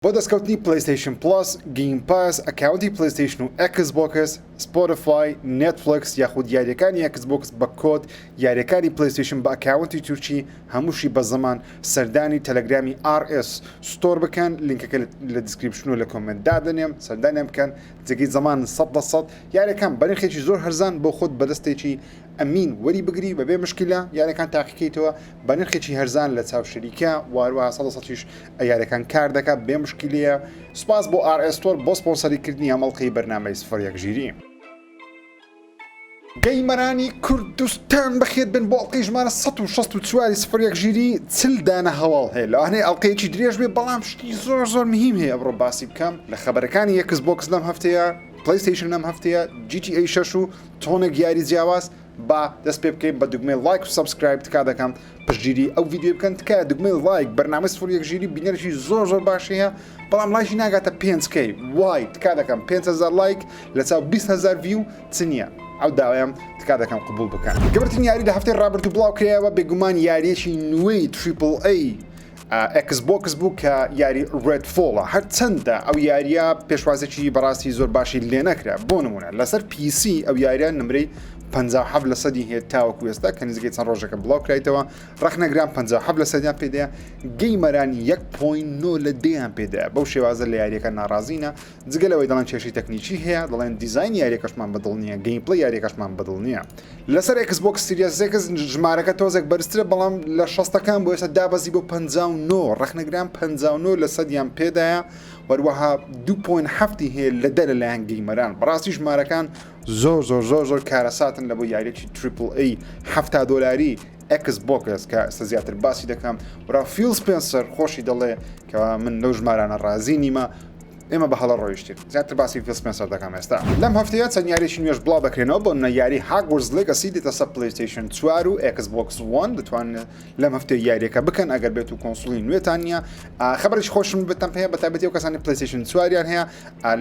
بۆ دەستکەوتنی پلیستیشن پلاس، گیم پاس، ئەکاونتی پلیستیشن و ئەکس بۆکس، سپۆتیفای، نێتفلیکس یاخود یاریەکانی ئەکس بۆکس بە کۆد، یاریەکانی پلیستیشن بە ئەکاونتی تورکی هەمووشی بە زەمان سەردانی تەلەگرامی RS ستۆر بکەن. لینکەکە لە دیسکریپشن و لە کۆمنت دادەنێم، سەردانیان بکەن. جێگەی زەمان 100% یاریەکان بەنرخێکی زۆر هەرزان بۆ خۆت بەدەستێکی ئەمین وەری بگری بەبێ مشکلە، یاریەکان تاقیکەیتەوە بە نرخێکی هەرزان لە چاو شەریکە، واروها 100%ش یاریەکان کار دەکات بێ مشکلیە. سوپاس بۆ RS ستۆر بۆ سپۆنسەریکردنی ئەمەڵقەی بەرنامەی 01 ژیری. گەیمەرانی کوردستان بەخێر بن بۆ ئەڵقەی ژمارە 164 01 ژیری. چل دانە هەواڵ هەیە لەوانەیە ئەڵقەیەکی درێژ بێ، بەڵام شتی زۆر مهم هەیە ئەمڕۆ باسی بکەم لە خەبەرەکانی ئەکس بۆکس لەم هەفتەیە، پلیستیشن لەم هەفتەیە، GTA 6 و تۆنێک یاری جیاواز. با دەست پێ بکەین بە دوگمەی لایک و سابسکرایب تکا دەکەم پشتگیری ئەو ڤیدیۆ بکەن. تکایە دوگمەی لایک بەرنامە 01 ژیری بینەرێکی زۆر باش هەیە، بەڵام لایشی ناگاتە 5K وای تکا دەکەم 5000 لایک لە چاو 20000 ڤیو چنیە. ئەو داوایم تکا دەکەم قبول بکەن. گەورەترین یاری لە هەفتەی ڕابردوو بڵاو کرایەوە بێگومان یاریەکی نوێی AAA ئەکس بۆکس بوو کە یاری ڕێدفۆڵە. هەرچەندە ئەو یاریە پێشوازێکی بەڕاستی زۆر باشی لێ نەکرا. بۆ نمونە لەسەر PC ئەو یاریە نمرەی 57% هەیە تاوەکو ئێستا کە نزیکەی چەند ڕۆژەکە بڵاو کرایتەوە. ڕەخنەگران 57% پێدەیە، گەیمەرانی 1.9 لە 10 پێدەیە. بەو شێوازە لە یاریەکە ناڕازینە، جگەلەوەی دەڵێن کێشەی تەکنیکی هەیە، دەڵێن دیزاین یاریەکەشمان بەدڵ نییە، گەیمپڵی یاریەکەشمان بەدڵ نییە. لەسەر ئەکس بۆکس سیریەس X ژمارەکە تۆزێک بەرزترە، بەڵام لە 60ەکان بۆ ئێستا دابەزی بۆ 59، ڕەخنەگران 59 لە 100یان پێدایە. وەروەها 2.7 هەیە لە دەرە لایەن گەیمەران. بەڕاستی ژمارەکان زۆر کارەساتن لە بۆ یاریەکی AAA $70 ئەکس بۆکس کە ئێستا زیاتر باسی دەکەم. وەرا فیل سپێنسەر خۆشی دەڵێ کە من لەو ژمارانە ڕازی نیمە، ئێمە بە هەڵە ڕۆیشتین زیاتر باسی فیل سپێنسەر دەکەم ئێستا. لەم هەفتەیە چەند یاریێکی نوێژ بڵاو دەکرێنەوە بۆ یاری هاگوارتس لێگەسی دێتە سەر پلیستیشن 4 و ئەکس بۆکس 1 دەتوانن لەم هەفتەیە یاریەکە بکەن ئەگەر بێت و کۆنسۆڵی نوێتان نییە. خبرێکی خۆشم بتەم هەیە بەتایبەتی ئەو کەسانی پلیستیشن 4یان هەیە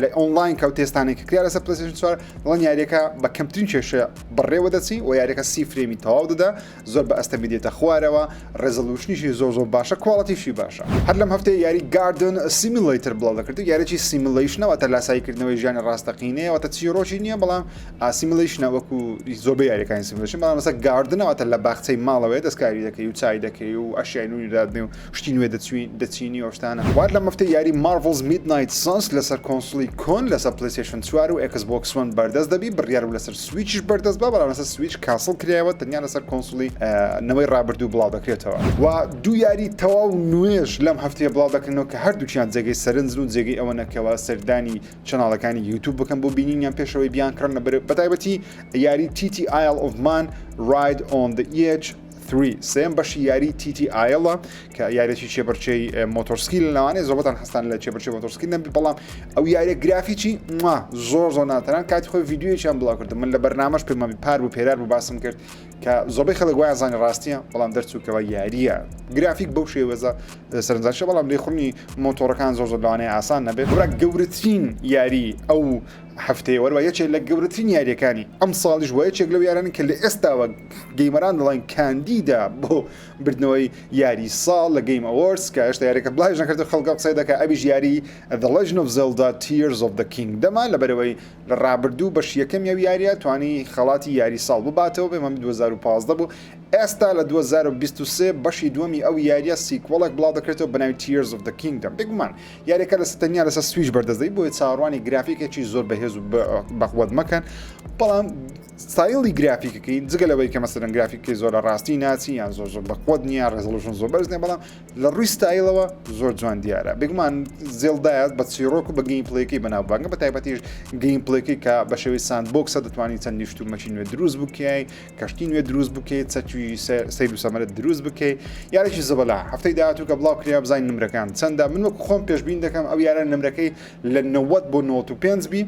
لە ئۆنلاین کەوت تێستانێکی کرا لەسەر پلیستیشن 4 دەڵێن یاریەکە بە کەمترین کێشە بڕێوە دەچی و یاریەکە 30 فرێمی تەواو دەدا، زۆر بە ئەستەمی دێتە خوارەوە، ڕێزەلوشنیشی زۆر باشە، کواڵەتیشی باشە. هەر لەم هەفتەیە یاری گاردن سیمیلیتر بڵاو دەکرد، یاریی سیمیلیشنەوە تا لاساییکردنەوەی ژیانی ڕاستەقینەیەوە تا چیرۆکی نییە، بەڵام سیمیلیشنە وەکو زۆربەی یاریەکانی سیمیلیشن، بەڵام لەسەر گاردنەوە تا لە باخچەی ماڵەوەی دەستکاری دەکەی و چای دەکەی و ئەشیای نوێی دادنێ و شتی نوێ دەچینی ئەو شتانە. وار لەم هەفتەی یاری مارڤڵز میدنایت سانس لەسەر کۆنسۆڵی کۆن لەسەر پلیستیشن 4 و ئەکس بۆکس 1 بەردەست دەبی، بڕیار و لەسەر سویچش بەردەست بە، بەڵام لەسەر سویچ کاسڵ کرایەوە تەنیا لەسەر کۆنسۆڵی نەوەی ڕابردوو بڵاو دەکرێتەوە. و دوو یاری تەواو نوێژ لەم هەفتەیە بڵاو دەکەنەوە کە هەردووکیان جێگەی سەرنجن و جێگەی ئەوە نەکەوە سەردانی چەناڵەکانی یوتیوب بکەن بۆ بینینیان پێشەوەی بیان کڕنە بەتایبەتی یاری TT Isle of Man Ride on the Edge 3 سێم بەشی یاری TT Isle کە یاریێکی چێبەرچەی مۆتۆرسکی لەوانەیە زۆربەتان هەستان لە چێبەرچەی مۆتۆرسکی نەبی، بەڵام ئەو یاریە گرافیکی زۆر ناتەنان کاتی خۆی ڤیدیۆیەکیان بڵاو کردم. من لە بەرنامەش پێمەبی پار بوو پێرار بوو باسم کرد کە زۆربەی خەڵک وایان زانی ڕاستیە، بەڵام دەرچووکەوە یاریە گرافیک بەو شێوەزە سەرنجاشە، بەڵام لێخوڕنی مۆتۆرەکان زۆر لەوانەیە ئاسان نەبێت. وەرا گەورەترین یاری ئەو هەفتەیە وەرەوە یەکێک لە گەورەترین یاریەکانی ئەم ساڵیش وە یەکێک لەو یارانی کە لە ئێستاوە گەیمەران دەڵێن کاندیدا بۆ بردنەوەی یاری ساڵ لە گەیم ئەوەردز کە هێشتا یاریەکە بڵاویش نەکردە خەڵکە قسەی دەکات ئەویش یاری The Legend of Zelda Tears of the Kingdom لەبەرەوەی لە ڕابردوو بەش یەکەم یاو یاریە توانی خەڵاتی یاری ساڵ بباتەوە بێمە 2015 بوو. ئێستا لە 2023 بەشی دووەمی ئەو یاریە سیکوەڵێک بڵاو دەکرێتەوە بەناوی Tears of the Kingdom. بێگومان یاریەکە لە تەنیا لەسەر سویچ بەردەستدەی بۆیە چاڕوانی گرافیکێکی زۆر بەهێز و بەخوەت مەکەن، بەڵام ستایلی گرافیکەکەی جگەلەوەی کە مەسەرەن گرافیکی زۆر لە ڕاستی ناچی یان زۆر بەخوەت نییە، ڕێزەلوشن زۆر بەرز نیە، بەڵام لە ڕووی ستایلەوە زۆر جوان دیارە. بێگومان زێلدایە بە چیرۆک و بە گەیمپڵێکی بەناوبانگە بەتایبەتیش گەیمپڵێکی کە بە شێوەی ساندبۆکسە دەتوانانی چەند نیشتومەکی نوێ دروست بکەی، کەشتی نوێ دروست بکەیت، چەکی سەیر و سەمەرت دروست بکەی. یارێکی زەبەلا هەفتەی داهاتوو کە بڵاو کریا بزانین نمرەکان چەندە. من وەکو خۆم پێشبین دەکەم ئەو یارە نمرەکەی لە 90 بۆ 95 بی،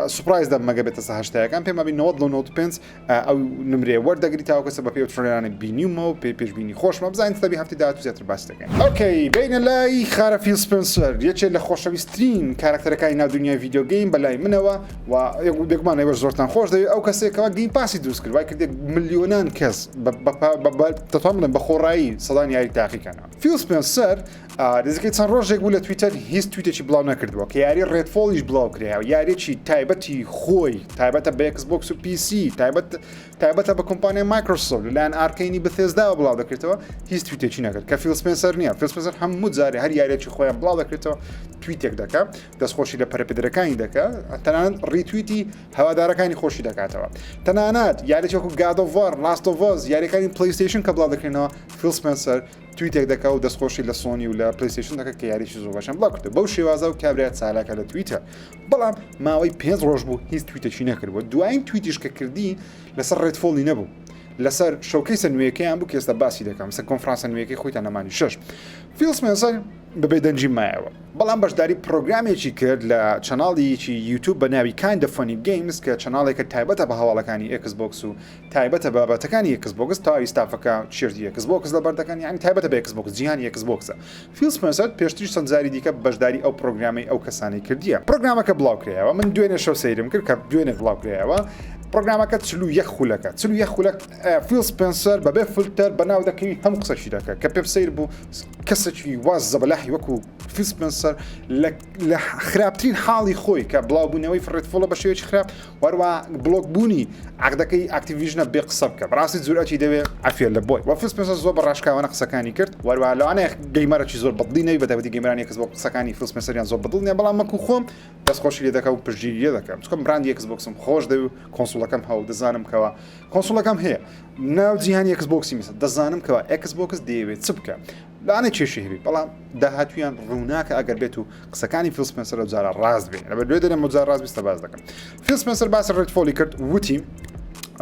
سوپرایز دەم مەگە بێتە سە هەشتایەکان پێم ئەبی 90 لە 95 ئەو نمرێ وەردەگری تاوەکەسە بە پێ تڕێنانی بینیمەوە پێ پێشبینی خۆشمە بزانین تەبی هەفتی داهاتوو زیاتر باس دەکەین. ئۆکەی بینە لای خارە فیل سپێنسەر یەکێک لە خۆشەویستترین کارکتەرەکانی ناو دنیای ڤیدیۆ گەیم بەلای منەوە و بێگومان ئێوە زۆرتان خۆش دەوێت ئەو کەسێکەوە گەیم پاسی دروست کرد وای کردێک ملیۆنان کەس دەتوان بڵێن بە خۆڕایی سەدان یاری تاقیکەنەوە. فیل سپێنسەر نزیکەی چەند ڕۆژێک بوو لە تویتەر هیچ تویتێکی بڵاو نەکردووە کە یاری ڕێدفۆڵیش بڵاو کرێەوە یاریی تایبەتی خۆی تایبەتە بە Xbox و PC تایبەتە بە کۆمپانیای مایکرۆسۆفت لەلایەن ئارکەینی بەثێزداوە بڵاو دەکرێتەوە هیچ تویتێکی نەکرد کە فیل سپێنسەر نییە فیل سپێنسەر هەموو جارێ هەر یاریێکی خۆیان بڵاو دەکرێتەوە تویتێک دەکات دەستخۆشی لە پەرەپدرەکانی دەکات تەنانەت ڕیتویتی هەوادارەکانی خۆشی دەکاتەوە تەنانەت یاریێکی وەکو God of War Last of Us یاریەکانی PlayStation کە بڵاو دەکرێنەوە فیل سپێنسەر تویتێک دەکات و دەستخۆشی لە سۆنی و لە پلیستیشن دەکات کە یاریی زۆر باشن بڵاو کردە بەو شێوازە و کابرایەت چالاکە لە تویتە بەڵام ماوەی 5 ڕۆژ بوو هیچ تویتێکی نەکردووە دوایین تویتیش کە کردی لەسەر ڕێدفۆڵی نەبوو لەسەر شەوکەیسە نوێیەکەیان بوو کە ئێستا باسی دەکەم سەر کۆنفرانسە نوێیەکەی خۆیتان نەمانی 6 فیل سپێنسەر بەبێ دەنجی مایەوە بەڵام بەشداری پرۆگرامێکی کرد لە چەناڵێکی یوتیوب بە ناوی Kind of Funny Games کە چەناڵێکە تایبەتە بە هەواڵەکانی Xbox و تایبەتە بە بابەتەکانی Xbox تاوی ستافەکە چێژی Xbox لە بەردەکانی یعنی تایبەتە بە Xbox جیهانی Xboxە فیل سپێنسەر پێشتری چەند جاری دیکە بەشداری ئەو پرۆگرامی ئەو کەسانی کردیە پرۆگرامەکە بڵاو کرایەوە من دوێنێ شەو سەیرم کرد کە دوێنێ بڵاو کرایەوە پرۆگرامەکە 41 خولەکە 41 خولەک فیل سپێنسەر بەبێ فلتەر بەناو دەکەوی هەم قسەشی دەکە کە پێ سەیر بوو کەسێکی واز زەبەلاحی وەکو فیل سپێنسەر لە خراپترین حاڵی خۆی کە بڵاو بوونەوەی فڕێدفۆڵە بە شێوەیەکی خراپ وەروە بلۆک بوونی عقدەکەی ئاکتیڤیژنە بێ قسە بکە بەڕاستی زۆرەکی دەوێت عەفێر لە بۆی وە فیل سپێنسەر زۆر بەڕاشکاوانە قسەکانی کرد وەروە لەوانەیە گەیمەرێکی زۆر بەدڵی نەوی بەتایبەتی گەیمەرانی Xbox قسەکانی فیل سپێنسەریان زۆر بەدڵ نیە بەڵام مەکو خۆم دەستخۆشی لێ دەکەم و پشتگیری لێ دەکەم چونکە براندی Xboxم خۆش دەوێت کۆنسۆڵەکەم هەوو دەزانم کەوە کۆنسۆڵەکەم هەیە ناو جیهانی Xboxی میسە دەزانم کەوە Xbox دەیەوێت چ بکە لاانە کێشی هەبی بەڵام داهاتویان ڕووناکە ئەگەر بێت و قسەکانی فیل سپێنسەر لە جارە ڕاست بێ لەبەر دوێ دەرێ مجار ڕاست بیستە باز دەکەم فیل سپێنسەر باسی ڕێدفۆڵی کرد وتی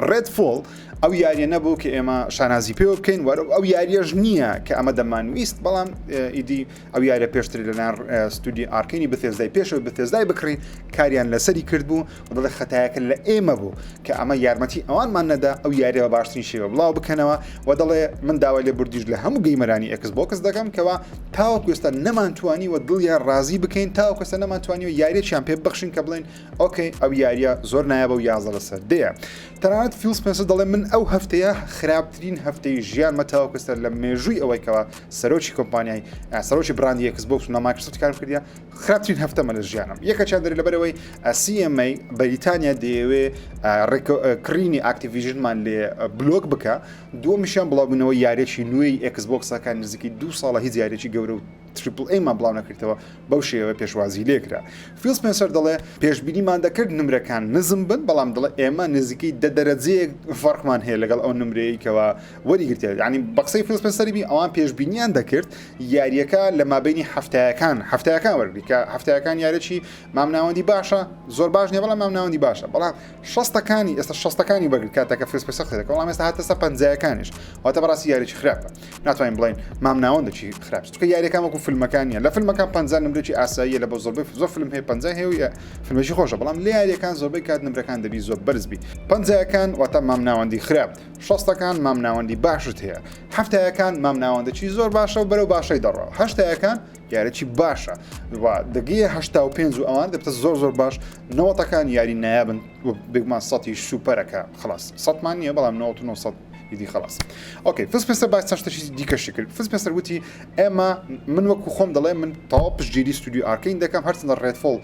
ڕێدفۆڵ ئەو یاریە نەبوو کە ئێمە شانازی پێوە بکەین وەرە ئەو یاریەش نییە کە ئەمە دەمانویست بەڵام ئیدی ئەو یاریە پێشتری لەناو ستودی ئارکەینی بەثێزدای پێشەوە بەثێزدای بکڕین کاریان لەسەری کرد بوو و دەڵێ خەتایەکە لە ئێمە بوو کە ئەمە یارمەتی ئەوانمان نەدا ئەو یاریەوە باشترین شێوە بڵاو بکەنەوە و دەڵێ من داوای لێ بردیش لە هەموو گەیمەرانی Xbox دەکەم کەوا تاوەکو ئێستا نەمانتوانی و دڵیان ڕازی بکەین تاوەکو ئێستا نەمانتوانی و یاریەکیان پێ ببەخشین کە بڵێن ئۆکەی ئەو یاریە زۆر نایابە و یازە لەسەر دەیە تەنانەت فیل سپێنسەر دەڵێ من ئەو هەفتەیە خراپترین هەفتەی ژیان مەتاوەکەستە لە مێژووی ئەوەی کەەوە سەرۆکی کۆمپانیای سەرۆکی براندی Xbox و مایکرۆسۆفت کار کردیا خراپترین هەفتەمە لە ژیانم یەکەچیان دەری لەبەرەوەی CMA بەریتانیا دەیەوێ کڕینی ئاکتیڤیژنمان لێ بلۆک بکە دووەمیشیان بڵاوبوونەوە یاریێکی نوێی Xboxەکان نزیکی 2 ساڵە هیچ یاریێکی گەورە و تریپل ئەیمان بڵاو نەکردەوە بەو شێوە پێشوازی لێکرا فیل سپێنسەر دەڵێ پێشبینیمان دەکرد نمرەکان نزم بن بەڵام دەڵێ ئێمە نزیکەی دەرەجەیەک فەرقمان هەیە لەگەڵ ئەو نمرەیەکەوە وەریگرتێ ینی بە قسەی فیل سپێنسەری بی ئەوان پێشبینیان دەکرد یاریەکە لە مابینی هەفتەیەکان وەرگری کە هەفتەیەکان یاریی مامناوەندی باشە زۆر باش نیە بەڵام مامناوەندی باشە بەڵام شەستەکانی ئێستا شەستەکانی بەرگرت کاتێکە فیل سپێنسەر دەکە بەڵام ئێستا هاتەسە پەنجایەکانیش واتە بەڕاستی یاریی خراپە ناتوانین بڵین مامناوەندێکی خراپ چونکە یاریەکان وەکو فیلمەکانیە لە فیلمەکان 50 نمرێکی ئاساییە لە بۆ زۆر فیلم هەیە 50 هەیە فیلمێکی خۆشە بەڵام لە یاریەکان زۆربەی کات نمرەکان دەبی زۆر بەرزبی 50یەکان واتە مامناوەندی خراپ شەستەکان مامناوەندی باشت هەیە هەفتەیەکان مامناوەندێکی زۆر باشە و بەرەو باشەی دەڕەوە هەشتەیەکان یاریی باشە دەگیە 85 و ئەوان دەبتە زۆر باش 90ەکان یاری نایابن بگمان سەتی سوپەرەکە خلاص 100مان نییە بەڵام 99 ئیدی خلاص ئۆکەی فیل سپێنسەر باس چەشتێکی دیکەشی کرد فیل سپێنسەر وتی ئێمە من وەکو خۆم دەڵێ من تەواو پشتگیری ستودیو ئارکەین دەکەم هەرچەندە ڕێدفۆڵ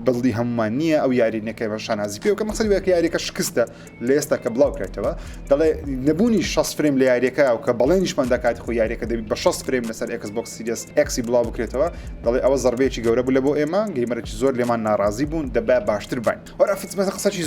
بڵدی هەمومان نییە ئەو یاری نەکەی بە شانازی پێ کە مەسەلی وەکە یاریەکە شکستە لە ئێستا کە بڵاو کرێتەوە دەڵێ نەبوونی 6 فریم لە یاریەکە و کە بەڵێنیشمان دەکات خۆ یاریەکە دەبی بە 6 فریم لەسەر Xbox Series X بڵاو بکرێتەوە دەڵێ ئەوە زەربەیەکی گەورە بوو لە بۆ ئێمە گەیمەرێکی زۆر لێمان ناڕازی بوون دەبا باشتر بین وەرە فیل سپێنسەر قسەی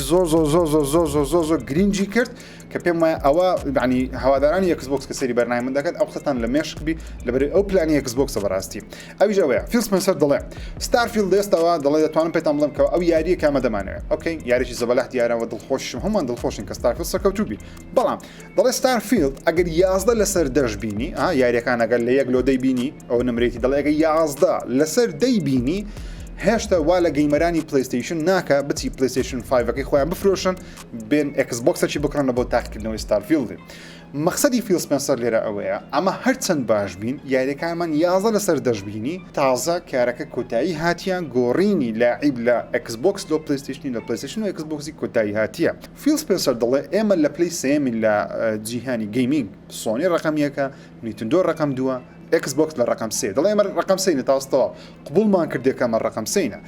زۆر گرنگی کرد کە پێم وایە ئەوە ینی هەوادارانی Xbox کە سەری بەرنامە من دەکات ئەو قسەتان لە مێشکبی لەبەر ئەو پلانی Xbox بەڕاستی ئەویش ئەوەیە فیل سپێنسەر دەڵێ ستارفیلد ئێستاوە دەڵێ دەتوانم پێتان بڵێم کە ئەو یاریە کامە دەمانەوێت ئۆکەی یاریی زەبەلاح دیارەوە دڵخۆشم هەمووان دڵخۆشین کە ستارفیلد سەرکەوتوبی بەڵام دەڵێ ستارفیلد ئەگەر 11 لەسەر 10 بینی یاریەکان ئەگەر لە یەک لۆدەی بینی ئەو نمرێتی دەڵێ ئەگەر 11 لەسەر 10 بینی هێشتا وا لە گەیمەرانی پلیستیشن ناکە بچی پلیستیشن 5ەکەی خۆیان بفرۆشن بێن Xboxەکی بکڕنە بۆ تاقیکردنەوەی ستارفیلدی مەقسەدی فیل سپێنسەر لێرە ئەوەیە ئەمە هەرچەند باش بین یاریەکانمان 11 لەسەر 10 بینی تازە کارەکە کۆتایی هاتیان گۆڕینی لاعیب لە Xbox لۆ پلیستیشنی لە پلیستیشن و Xboxی کۆتایی هاتیە فیل سپێنسەر دەڵێ ئێمە لە پلی سێمی لە جیهانی گەیمینگ سۆنی ڕقم 1 نیتندۆ ڕقم 2 اكس بوكس للرقم 3 دڵێ ئێمە ڕقم 3 تاوەستەوە قبولمان کردێکەمە ڕقم 3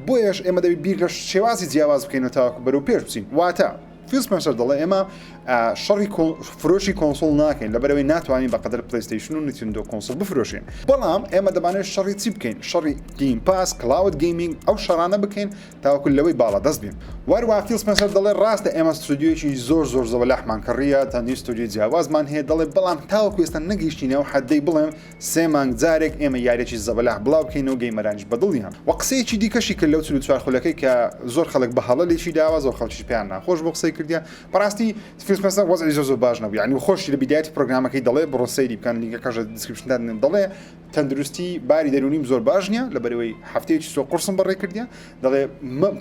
بۆیەش ئێمە دەبی بیر لە شێوازی جیاواز بکەین و تاوەکو بەرەو پێش بچین واتە فیل سپنسەر دەڵێ ئێمە شەڕی فرۆشی کۆنسۆڵ ناکەین لەبەرەوەی ناتوانین بەقەدر پلەیستیشن و نیتندۆ کۆنسۆڵ بفرۆشین بەڵام ئێمە دەبانێت شەڕی چی بکەین شەڕی گیم پاس کلاود گەیمینگ ئەو شەڕانە بکەین تاوەکو لەوەی باڵا دەست بین وەروە فیل سپنسەر دەڵێ ڕاستە ئێمە ستودیۆیەکی زۆر زەبەلاحمان کڕیە تەنی ستودیۆ جیاوازمان هەیە دەڵێ بەڵام تاوەکو ئێستا نەگەیشتینەوە حەدەی بڵێم 3 مانگ جارێک ئێمە یاریێکی زەبەلاح بڵاو بکەینەوە گەیمەرانیش بەدڵیان وە قسەیەکی دیکەشی کرد لەو 44 خولەکەی کە زۆر خەڵک بە هەڵە لێکی داوا زۆر خەڵکی پێیان ناخۆش بۆ قسەی کردیا بەڕاستی فیل سپنسەر وەزعی زۆر باش نەبوو یعنی خۆشی لە بیدایەتی پرۆگرامەکەی دەڵێ بڕۆ سەیری بکەن لیگەکەش دیسکریپشندا دەڵێ تەندروستی باری دەرونیم زۆر باش نییە لەبەرەوەی هەفتەیەکی سۆ قورسم بەڕێ کردیا دەڵێ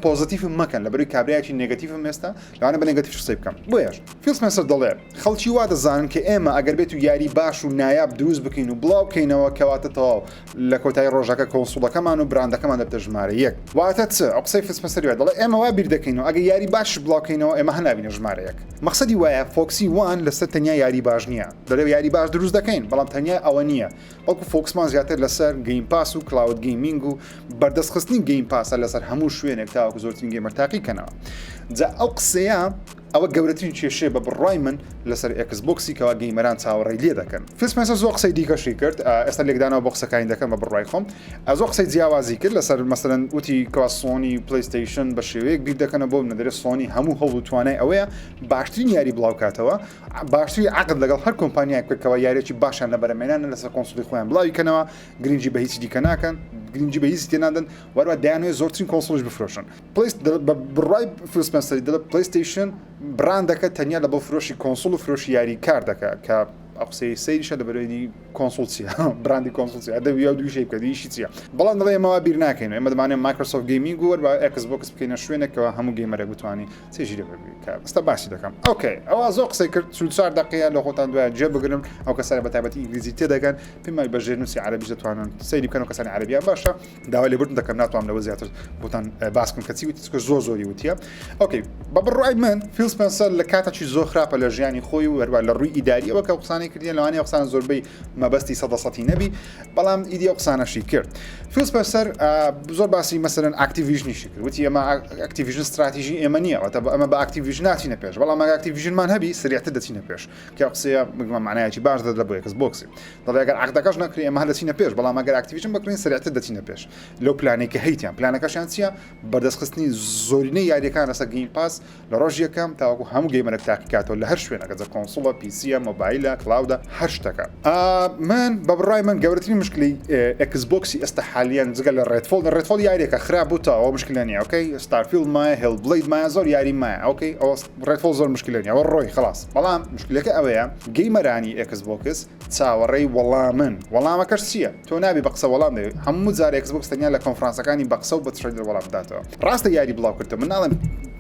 پۆزیتیڤم مەکەن لەبەرەوەی کابرایەکی نێگەتیڤم ئێستا لەوانە بە نێگەتیڤ قسەی بکەم بۆیەش فیل سپنسەر دەڵێ خەڵکی وا دەزانن کە ئێمە ئەگەر بێت و یاری باش و نایاب دروست بکەین و بڵاو بکەینەوە کەواتە تەواو لە کۆتایی ڕۆژەکە کۆنسۆڵەکەمان و براندەکەمان دەبتە ژمارە 1 واتە چ ئەو قسەی فیل سپنسەر دەڵێ ئێمە وا بیر دەکەینەوە ئەگەر یاری باش بڵاو بکەینەوە ئێمە هەنابینە ژمارە 1 مەقسەدی وایە فۆکسی وان لەسەر تەنیا یاری باش نییە دەڵێ یاری باش دروست دەکەین بەڵام تەنیا ئەوە نییە بەڵکو فۆکسمان زیاتر لەسەر گەیم پاس و کلاود گەیمینگ و بەردەستخستنی گەیم پاسە لەسەر هەموو شوێنێک تاوەکو زۆرترین گەیمەر تاقیکەنەوە جا ئەو قسەیە ئەوە گەورەترین کێشەیە بە بڕای من لەسەر ئەکس بۆکسی کەوا گەیمەران چاوەڕێی لێ دەکەن فیل سپنسەر زۆر قسەی دیکەشی کرد ئێستا لێکدانەوە بۆ قسەکانی دەکەم بە بڕای خۆم زۆر قسەی جیاوازی کرد لەسەر مەسەلەن وتی کەوا سۆنی پلەیستیشن بە شێوەیەک بیر دەکەنە بۆ نەدەرێت سۆنی هەموو هەوڵ و توانای ئەوەیە باشترین یاری بڵاوکاتەوە باشتری عقد لەگەڵ هەر کۆمپانیایەک کەوا یاریێکی باشیان لە بەرەمێنانە لەسەر کۆنسۆڵی خۆیان بڵاویکەنەوە گرنگی بە هیچ دیکە ناکەن گرنگی بە هیچ تێنادەن وەروە دەیانوێت زۆرترین کۆنسۆڵش بفرۆشن بڕای فیل سپنسەری دەڵێت پلەیستیشن براندەکە تەنیا لە بۆ فرۆشی کۆنسۆڵ و فرۆشی یاری کار دەکات کە قسەی سەیریشە لە بەرەوەی کۆنسۆڵچیە براندی کۆنسۆڵچی ئەدەبی یا دووشەی بکە دیشی چییە بەڵام دەڵێ ئێمەوە بیر ناکەین ئێمە دەمانێت مایکرۆسۆفت گەیمینگ و وەروە ئەکس بۆکس بکەینە شوێنێکەوە هەموو گەیمەرێک بتوانانی چێژی لێ بکات ئەستا باسی دەکەم ئۆکەی ئەوە زۆر قسەی کرد 44 دقیقە لە خۆتان دوای جێ بگرن ئەو کەسانی بەتایبەتی ئینگلیزی تێدەگەن پێمای بەژێرنووسی عەرەبیش دەتوانن سەیری بکەن و کەسانی عەرەبیان باشە داوای لێبوردن دەکەم ناتوانم لەوە زیاتر بۆتان باس بکەم کەچی وتی زۆری وتیە ئۆکەی بە بڕای من فیل سپنسەر لە کاتێکی زۆر خراپە لە ژیانی خۆی و وەروە لە ڕووی ئیداریەوە کە قسانی کردیان لەوانەیە قسان زۆربەی مەبەستی سەدەسەتی نەبی بەڵام ئیدی ئەو قسانەشی کرد فیل سپنسەر زۆر باسی مەسەلەن ئاکتیڤیژنیشی کرد وتی ئێمە ئاکتیڤیژن استراتیژی ئێمە نییە ئەمە بە ئاکتیڤیژن ناچینە پێش بەڵام ئاکتیڤیژنمان هەبی سریعتر دەچینە پێش کە قسەیە معنایەکی باش دەدرێت بۆ ئەکس بۆکسی دەڵێ ئەگەر عەقدەکەش نەکرێ ئێمە هەدەچینە پێش بەڵام ئەگەر ئاکتیڤیژن بکڕین سریعتر دەچینە پێش لەو پلانێکی هەیتیان پلانەکەشیان چییە بەردەستخستنی زۆرینەی یاریەکان لەسەر گەیم پاس لە ڕۆژ یەکەم تاوەکو هەموو گەیمەرێک تاقیکاتەوە لە هەر شوێنەکە جە کۆنسۆڵە پیسیە مۆبایلە کلاودە هەر شتەکە من بە بڕای من گەورەترین مشکلی ئەکس بۆکسی ئێستا حالیان جگە لە ڕێدفۆڵ یاریەکە خراپ بووتەوە ئەو مشکلە نیە ئۆکەی ستارفیلد مایە هێڵ بڵید مایە زۆر یاری مایە ئۆکەی ئەوە ڕێدفۆڵ زۆر مشکلە نیە ئەوە ڕۆی خلاص بەڵام مشکلەکە ئەوەیە گەیمەرانی ئەکس بۆکس چاوەڕێی وەڵامەکەش چییە تۆ نابی بە قسە وەڵام دەوێت هەموو جار ئەکس بۆکس تەنیا لە کۆنفرانسەکانی بە قسە و بە تڕیدر وەڵام بداتەوە ڕاستە یاری بڵاو کردە من ناڵێم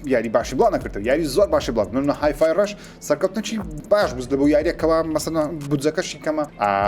یاری باشی بڵاو نەکردەوە یاری زۆر باشی بڵاو من هایفای ڕەش سەرکەوتنەی باش بوو لەبوو یاریەکەوە مەسەلەن بودجەکەشی کەمە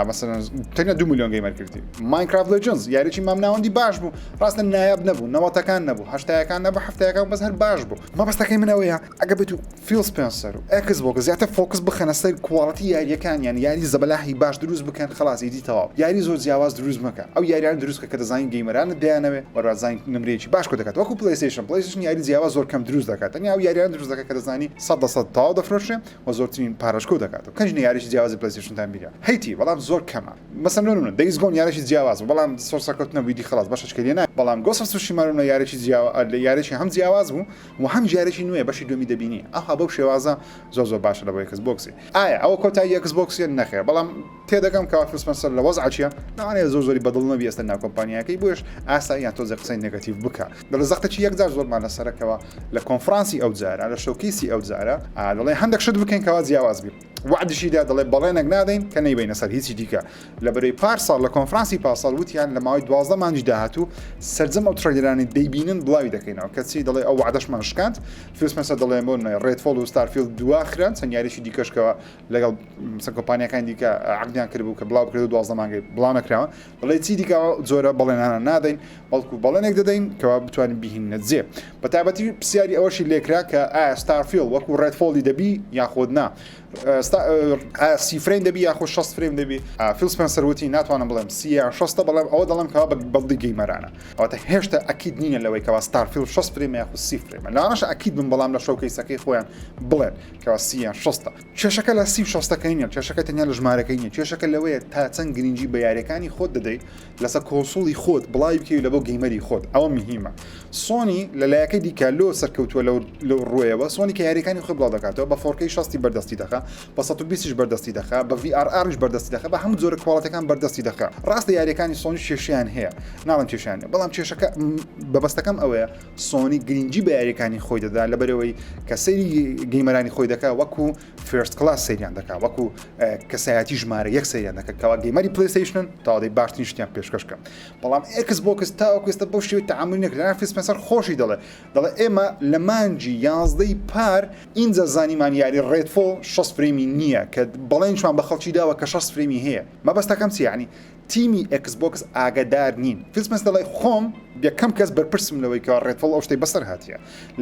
مەسەلەن تەنیا 2 میلیۆن گەیمەر کردی ماینکرافت لێجندز یاریی مام ناوەندی باش بوو ڕاستە نایاب نەبوو نەوەتەکان نەبوو هەشتایەکان نەبوو هەفتەیەکان بەس هەر باش بوو مەبەستەکەی من ئەوەیە ئەگە بێت و فیل سپنسەر و ئەکس بۆکس زیاتر فۆکس بخەنە سەر کوواڵەتی یاریەکان یان یاری زەبەلاحی باش دروست بکەن خلاص ئیدی تەواو یاری زۆر جیاواز دروست مەکە ئەو یاریان دروست کە دەزانین گەیمەرانت دەیانەوێت وەروە زانین نمرەیەکی باش کۆ دەکات وەکو پلەیستیشن یاری جیاواز زۆر کەم دروست دەکات تەنیا ئەو یاریان دروست دەکات کە دەزانی 100% تەواو دەفرۆشێ و زۆرترین پارەش کۆ دەکات و کەنجنی یاریی جیاوازی پلەیستیشنتان بیرە هەیتی بەڵام زۆر کەمە مەسەلەن نمونە دەیز گۆن یاریی جیاواز بەڵام سۆر سەرکەوتنە ویدی خلاص باشش کردێنە بەڵام گۆست ئۆف تسوشیما یاریی هەم جیاواز بوو و هەم یاریی نوێ بەشی دومی دەبینی ئەو بەو شێوازە زۆر باشە لە بۆ ئەکس بۆکسی ئایا ئەوە کۆتایی ئەکس بۆکسیە نەخێر بەڵام تێدەگەم کە فیل سپنسەر لە وەزع چییە لەوانەیە زۆری بەدڵ نەبی ئێستا ناو کۆمپانیاکەی بۆش ئاساییان تۆزە قسەی نێگەتیڤ بکە دەڵێ زەختەی یەکجار زۆرمان لەسەرەکەوە لە کۆنفرانسی ئەو جارە لە شۆکیسی ئەو جارە دەڵێ هەندێک شت بکەین کەوا جیاواز بێت وعدشیدا دەڵێ بەڵێنێک نادەین کە نەیبینە سەر هیچی دیکە لە بەرەی پارساڵ لە کۆنفرانسی پاساڵ وتیان لە ماوەی 12 مانگی داهاتوو سەرجەم ئەو تڕێلەرانی دەیبینن بڵاوی دەکەینەوە کەچی دەڵێ ئەو وعدەشمان شکاند فیل سپنسەر دەڵێ بۆ ڕێدفۆڵ و ستارفیلد دواخران چەند یاریشی دیکەشکەوە لەگەڵ کۆمپانیەکانی دیکە عقدیان کردبوو کە بڵاو کرد 12 مانگی بڵاو نەکراوە دەڵێ چی دیکە جۆرە بەڵێنانە نادەین بەڵکو بەڵێنێک دەدەین کەوا بتوانین بیهینە جێ بەتایبەتی پرسیاری ئەوەشی لێکرا کە ئایا ستارفیلد وەکو ڕێدفۆڵی دەبی یاخۆد نا سی فریم دەبی یاخۆ 6 فریم دەبی فیل سپنسەر وتی ناتوانم بڵێم سی 6 بەڵام ئەوە دەڵێم کەوا بەڵدی گەیمەرانە ئەواتە هێشتا ئەکید نینە لەوەی کەوا ستارفیل 6 فریم یاخۆ 30 فریم لەوانەش ئەکید بن بەڵام لە شەوکەیسەکەی خۆیان بڵێن کەوا سی 6 کێشەکە لە 36ەکەی نیە کێشەکە تەنیا لە ژمارەکەی نیە کێشەکە لەوەیە تا چەند گرنگی بە یاریەکانی خۆت دەدەیت لەسەر کۆنسۆڵی خۆت بڵاوی بکەوی لە بۆ گەیمەری خۆت ئەوە مهمە سۆنی لەلایەکەی دیکە لۆ سەرکەوتووە لەو ڕۆیەوە سۆنی کە یاریەکانی خۆی بڵاو دەکاتەوە بە 4K 60 بەردەستی دەخە بە 120 بەردەستی دەخە بە VRR بەردەستی دەخە بە هەموو جۆرە کواڵەتەکان بەردەستی دەخە ڕاستە یاریەکانی سۆنی کێشیان هەیە ناڵم کێشیان بەڵام کێشەکە بەبەستەکەم ئەوەیە سۆنی گرنگی بە یاریەکانی خۆی دەدا لەبەرەوەی کە سەیری گەیمەرانی خۆی دەکا وەکو فێرست کلاس سەیریان دەکا وەکو کەسایەتی ژمارە یەک سەیریان دەکە کەوا گەیمەری پلەیستیشنن تاوەدەی باشترین شتیان پێشکەشکە بەڵام Xbox تاوەکو ئێستا بەو شێوەی تەعامل نەکردن فیل سپنسەر خۆشی دەڵێ ئێمە لە مانجی 11 پار ئینجا زانیمان یاری ڕێدفۆڵ 6 فریمی نییە کە بەڵێنشمان بە خەڵکی داوە کە 6 فریمی هەیە مەبەستەکەم چی یعنی تیمی Xbox ئاگادار نین فیل سپنسەر دەڵێ خۆم یەکەم کەس بەرپرسم لەوەی کە ڕێدفۆڵ ئەو شتەی بەسەر هاتیە